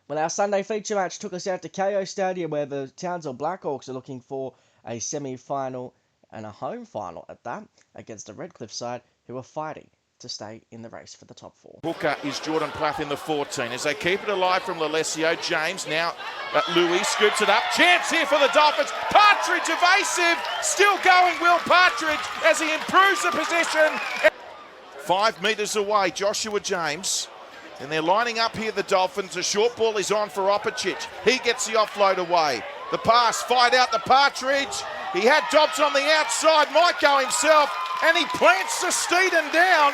Well, our Sunday feature match took us out to KO Stadium, where the Townsville Blackhawks are looking for a semi-final and a home final at that, against the Redcliffe side, who are fighting to stay in the race for the top 4. Hooker is Jordan Plath in the 14 as they keep it alive from Lalesio. James now Louis scoops it up. Chance here for the Dolphins. Partridge evasive. Still going Will Partridge as he improves the position. 5 metres away, Joshua James. And they're lining up here, the Dolphins. A short ball is on for Opicic. He gets the offload away. The pass, fight out the Partridge. He had Dobbs on the outside, might go himself, and he plants the Steeden down.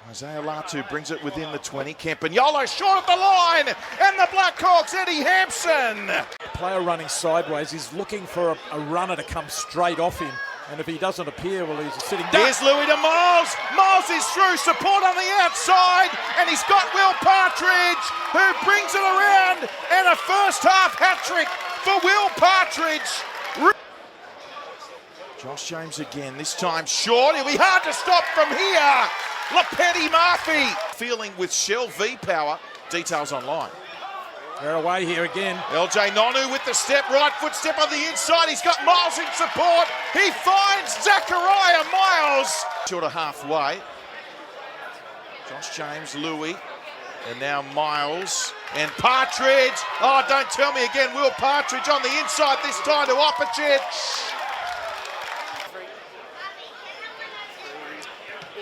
Isaiah Latu brings it within the 20. Campagnolo short of the line, and the Blackhawks, Eddie Hampson. Player running sideways is looking for a runner to come straight off him. And if he doesn't appear, well, he's sitting down. Here's Louis to Miles. Miles is through, support on the outside, and he's got Will Partridge, who brings it around, and a first half hat-trick for Will Partridge. Josh James again, this time short. It'll be hard to stop from here. Lepetti Murphy. Feeling with Shell V-Power. Details online. They're away here again. LJ Nonu with the step, right foot step on the inside. He's got Miles in support. He finds Zachariah Miles. Short of halfway. Josh James, Louis, and now Miles and Partridge. Oh, don't tell me again. Will Partridge on the inside, this time to Opicic.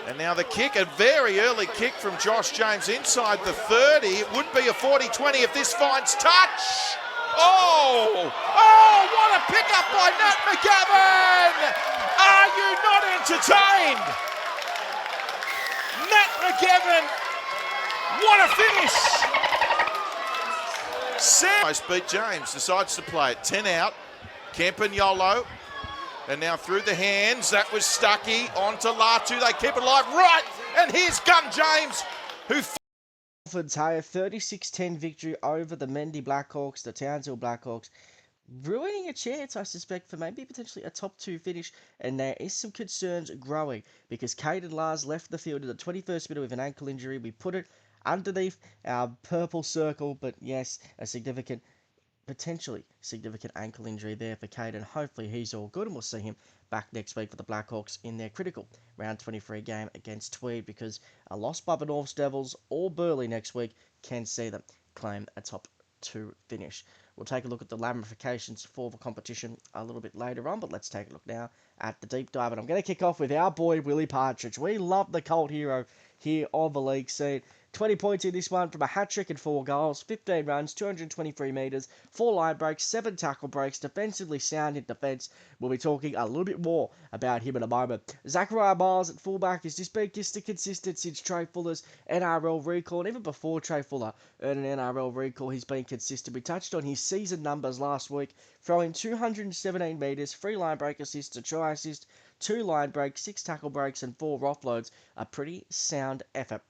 And now the kick, a very early kick from Josh James inside the 30. It would be a 40-20 if this finds touch. Oh, what a pickup by Nat McGavin. Are you not entertained? Nat McGavin, what a finish. Sam beat James, decides to play it. 10 out, Campagnolo. And now through the hands, that was Stuckey, on to Latu, they keep it alive, right, and here's Gun James, who... Dolphins, hey, a 36-10 victory over the Mendy Blackhawks, the Townsville Blackhawks, ruining a chance, I suspect, for maybe potentially a top 2 finish, and there is some concerns growing, because Caden Lars left the field in the 21st minute with an ankle injury. We put it underneath our purple circle, but yes, a potentially significant ankle injury there for Caden. Hopefully he's all good, and we'll see him back next week for the Blackhawks in their critical round 23 game against Tweed, because a loss by the North Devils or Burleigh next week can see them claim a top 2 finish. We'll take a look at the ramifications for the competition a little bit later on, but let's take a look now at the deep dive. And I'm going to kick off with our boy Willie Partridge. We love the cult hero here on the league scene. 20 points in this one from a hat-trick and 4 goals, 15 runs, 223 metres, 4 line breaks, 7 tackle breaks, defensively sound in defence. We'll be talking a little bit more about him in a moment. Zachariah Miles at fullback has just been just consistent since Trey Fuller's NRL recall, and even before Trey Fuller earned an NRL recall, he's been consistent. We touched on his season numbers last week, throwing 217 metres, 3 line break assists, a try assist, 2 line breaks, 6 tackle breaks, and 4 offloads. A pretty sound effort.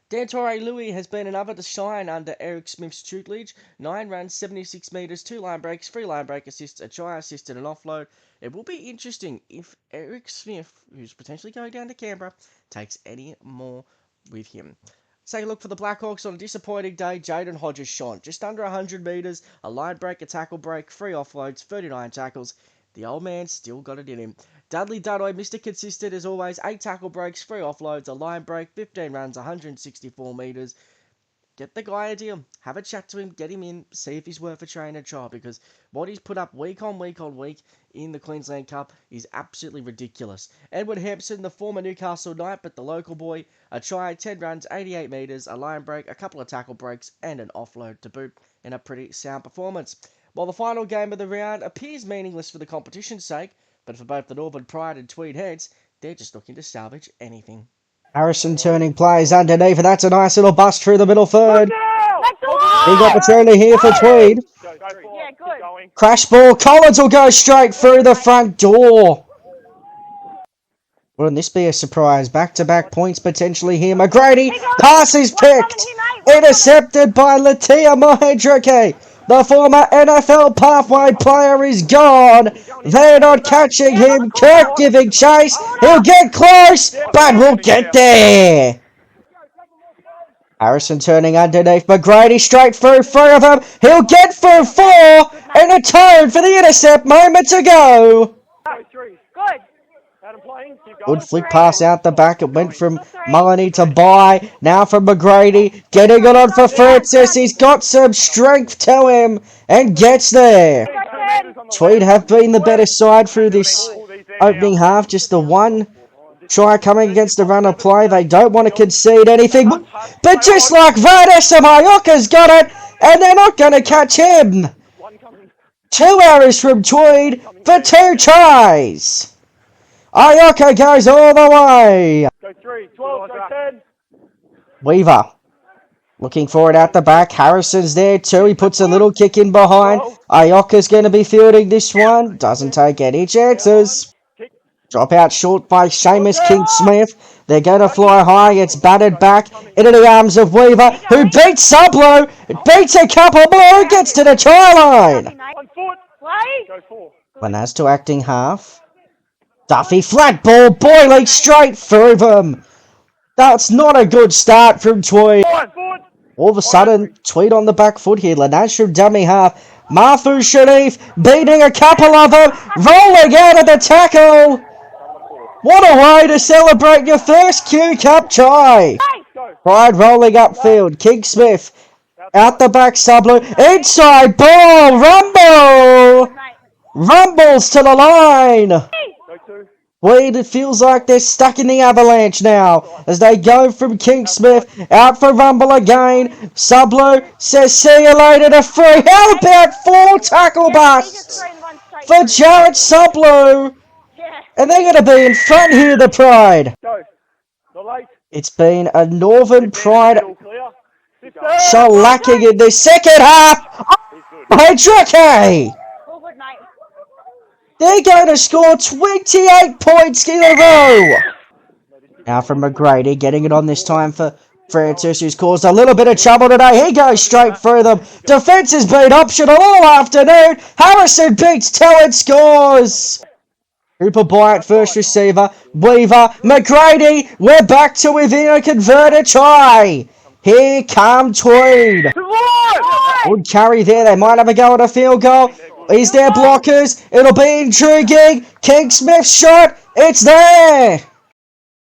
Dantore Louis has been another to shine under Eric Smith's tutelage. 9 runs, 76 metres, 2 line breaks, 3 line break assists, a try assist and an offload. It will be interesting if Eric Smith, who's potentially going down to Canberra, takes any more with him. Let's take a look for the Blackhawks on a disappointing day. Jaden Hodges shone just under 100 metres, a line break, a tackle break, 3 offloads, 39 tackles. The old man still got it in him. Dudley Dunnoy, Mr. Consistent as always, 8 tackle breaks, 3 offloads, a line break, 15 runs, 164 metres. Get the guy a deal. Have a chat to him. Get him in. See if he's worth a trainer trial, because what he's put up week on week on week in the Queensland Cup is absolutely ridiculous. Edward Hampson, the former Newcastle Knight, but the local boy, a try, 10 runs, 88 metres, a line break, a couple of tackle breaks, and an offload to boot in a pretty sound performance. While the final game of the round appears meaningless for the competition's sake, but for both the Northern Pride and Tweed Heads, they're just looking to salvage anything. Harrison turning plays underneath, and that's a nice little bust through the middle third. Big opportunity here for Tweed. Yeah, good. Crash ball, Collins will go straight through the front door. Wouldn't this be a surprise? Back-to-back points potentially here. McGrady, pass is picked. Intercepted by Latia Mohendrike. The former NFL pathway player is gone. They're not catching him. Kirk giving chase. He'll get close, but will get there. Harrison turning underneath. McGrady straight through 3 of them. He'll get through 4 and a tone for the intercept moments ago. Good. Good flick pass out the back. It went from Mullany to Bye. Now from McGrady. Getting it on for Francis. He's got some strength to him and gets there. Tweed have been the better side through this opening half. Just the one try coming against the run of play. They don't want to concede anything. But just like that, Samayoka's got it. And they're not going to catch him. 2 errors from Tweed for 2 tries. Ioka goes all the way. Go 3, 12, go 10. Weaver looking for it out the back. Harrison's there too. He puts a little kick in behind. Ioka's going to be fielding this one. Doesn't take any chances. Drop out short by Seamus King-Smith. They're going to fly high. It's batted back into the arms of Weaver, who beats Sublo. Beats a couple more. Gets to the try line. 1 foot. Play. Go 4. When as to acting half. Duffy, flat ball, boiling straight through them. That's not a good start from Tweed. All of a sudden, Tweed on the back foot here. Lanash from dummy half. Marfu Sharif beating a couple of them. Rolling out of the tackle. What a way to celebrate your first Q Cup try. Pride rolling upfield. King Smith out the back, Sublu. Inside ball, Rumble. Rumbles to the line. Tweed, it feels like they're stuck in the avalanche now as they go from King Smith out for Rumble again. Sublo says see you later to free. How about 4 tackle busts for Jared Sublo? And they're going to be in front here, the Pride. It's been a Northern Pride shellacking in the second half. Hey, they're going to score 28 points in a row. Now from McGrady, getting it on this time for Francis, who's caused a little bit of trouble today. He goes straight through them. Defence has been optional all afternoon. Harrison beats Tell and scores. Cooper Bryant, first receiver. Weaver, McGrady. We're back to within a converted try. Here come Tweed. Good carry there. They might have a go at a field goal. Is there blockers? It'll be intriguing. King Smith's shot. It's there.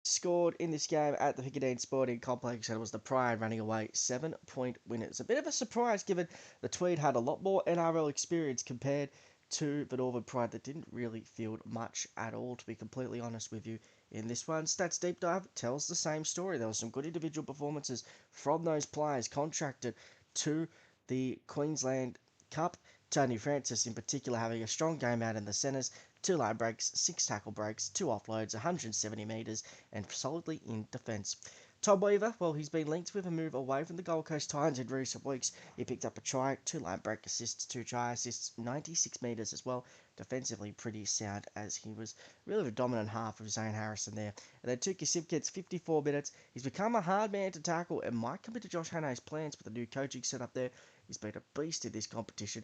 Scored in this game at the Piccadilly Sporting Complex, and it was the Pride running away 7-point winners. A bit of a surprise given the Tweed had a lot more NRL experience compared to the Northern Pride that didn't really field much at all, to be completely honest with you. In this one, Stats Deep Dive tells the same story. There were some good individual performances from those players contracted to the Queensland Cup. Tony Francis in particular having a strong game out in the centres, 2 line breaks, 6 tackle breaks, 2 offloads, 170 metres, and solidly in defence. Tom Weaver, well, he's been linked with a move away from the Gold Coast Titans in recent weeks. He picked up a try, 2 line break assists, 2 try assists, 96 metres as well. Defensively pretty sound, as he was really the dominant half of Zane Harrison there. And then Tuki Sipkins, 54 minutes. He's become a hard man to tackle and might come into Josh Hannay's plans with the new coaching setup there. He's been a beast in this competition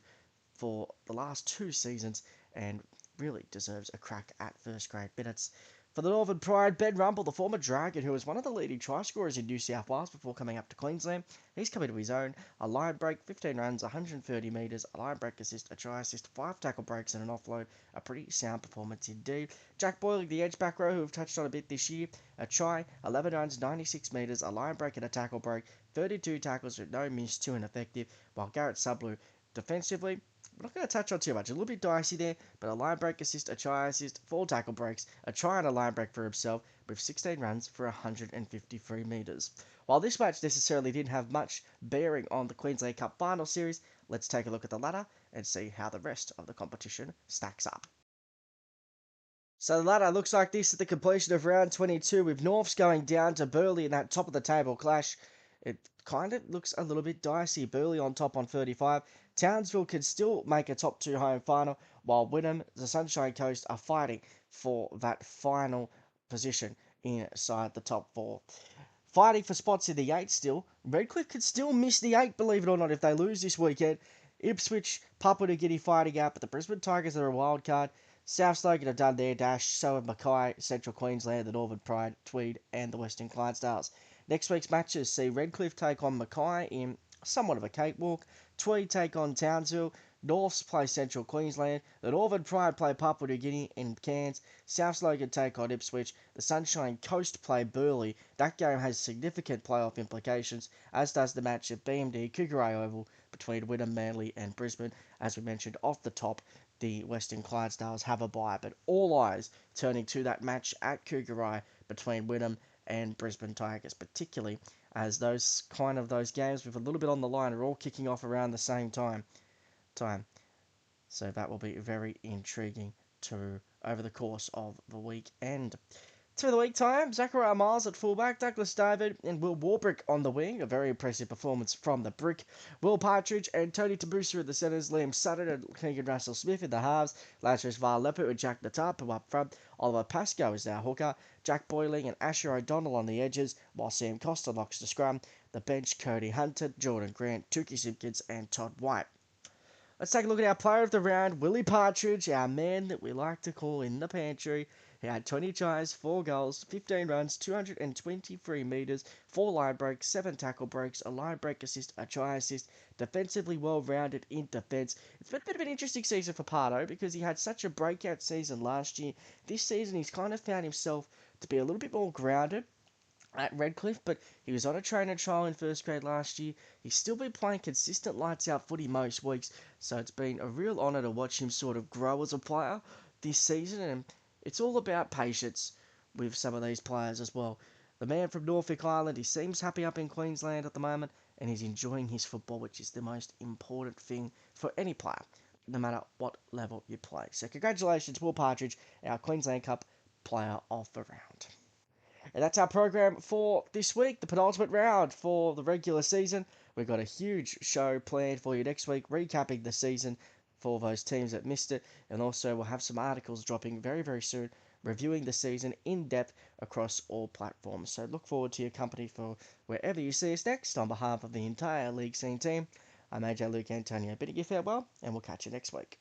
for the last 2 seasons and really deserves a crack at first grade minutes. For the Northern Pride, Ben Rumble, the former Dragon, who was one of the leading try scorers in New South Wales before coming up to Queensland, he's come into his own. A line break, 15 runs, 130 metres, a line break assist, a try assist, 5 tackle breaks and an offload. A pretty sound performance indeed. Jack Burleigh, the edge back row, who we've touched on a bit this year, a try, 11 runs, 96 metres, a line break and a tackle break, 32 tackles with no miss, 2 ineffective, while Garrett Sublu, defensively, we're not going to touch on too much. A little bit dicey there, but a line break assist, a try assist, 4 tackle breaks, a try and a line break for himself, with 16 runs for 153 metres. While this match necessarily didn't have much bearing on the Queensland Cup final series, let's take a look at the ladder and see how the rest of the competition stacks up. So the ladder looks like this at the completion of round 22, with Norths going down to Burleigh in that top of the table clash. It kind of looks a little bit dicey. Burleigh on top on 35. Townsville can still make a top 2 home final, while Wynnum, the Sunshine Coast, are fighting for that final position inside the top 4. Fighting for spots in the 8 still. Redcliffe could still miss the 8, believe it or not, if they lose this weekend. Ipswich, Papua New Guinea fighting out, but the Brisbane Tigers are a wild card. South Logan have done their dash, so have Mackay, Central Queensland, the Northern Pride, Tweed, and the Western Clydesdales. Next week's matches see Redcliffe take on Mackay in somewhat of a cakewalk, Tweed take on Townsville, Norths play Central Queensland, the Northern Pride play Papua New Guinea in Cairns, South Logan take on Ipswich, the Sunshine Coast play Burleigh. That game has significant playoff implications, as does the match at BMD Cougaray Oval between Wynnum, Manly and Brisbane. As we mentioned off the top, the Western Clydesdales have a bye, but all eyes turning to that match at Cougaray between Wynnum and Brisbane Tigers, particularly as those games with a little bit on the line are all kicking off around the same time. So that will be very intriguing over the course of the weekend. Through the week time, Zachariah Miles at fullback, Douglas David and Will Wabrick on the wing. A very impressive performance from the Brick. Will Partridge and Tony Tabusa at the centres. Liam Sutton and Keegan Russell Smith in the halves. Lazarus Varlepo and Jack Natapu up front. Oliver Pascoe is our hooker. Jack Boyling and Asher O'Donnell on the edges, while Sam Costa locks the scrum. The bench, Cody Hunter, Jordan Grant, Tukey Simpkins and Todd White. Let's take a look at our player of the round, Willie Partridge, our man that we like to call in the pantry. He had 20 tries, 4 goals, 15 runs, 223 metres, 4 line breaks, 7 tackle breaks, a line break assist, a try assist, defensively well-rounded in defence. It's been a bit of an interesting season for Pardo because he had such a breakout season last year. This season he's kind of found himself to be a little bit more grounded at Redcliffe, but he was on a trainer trial in first grade last year. He's still been playing consistent lights-out footy most weeks, so it's been a real honour to watch him sort of grow as a player this season, and it's all about patience with some of these players as well. The man from Norfolk Island, he seems happy up in Queensland at the moment, and he's enjoying his football, which is the most important thing for any player, no matter what level you play. So congratulations, Will Partridge, our Queensland Cup player of the round. And that's our program for this week, the penultimate round for the regular season. We've got a huge show planned for you next week, recapping the season for those teams that missed it. And also we'll have some articles dropping very, very soon, reviewing the season in depth across all platforms. So look forward to your company for wherever you see us next. On behalf of the entire League Scene team, I'm AJ Luke Antonio bidding you farewell, and we'll catch you next week.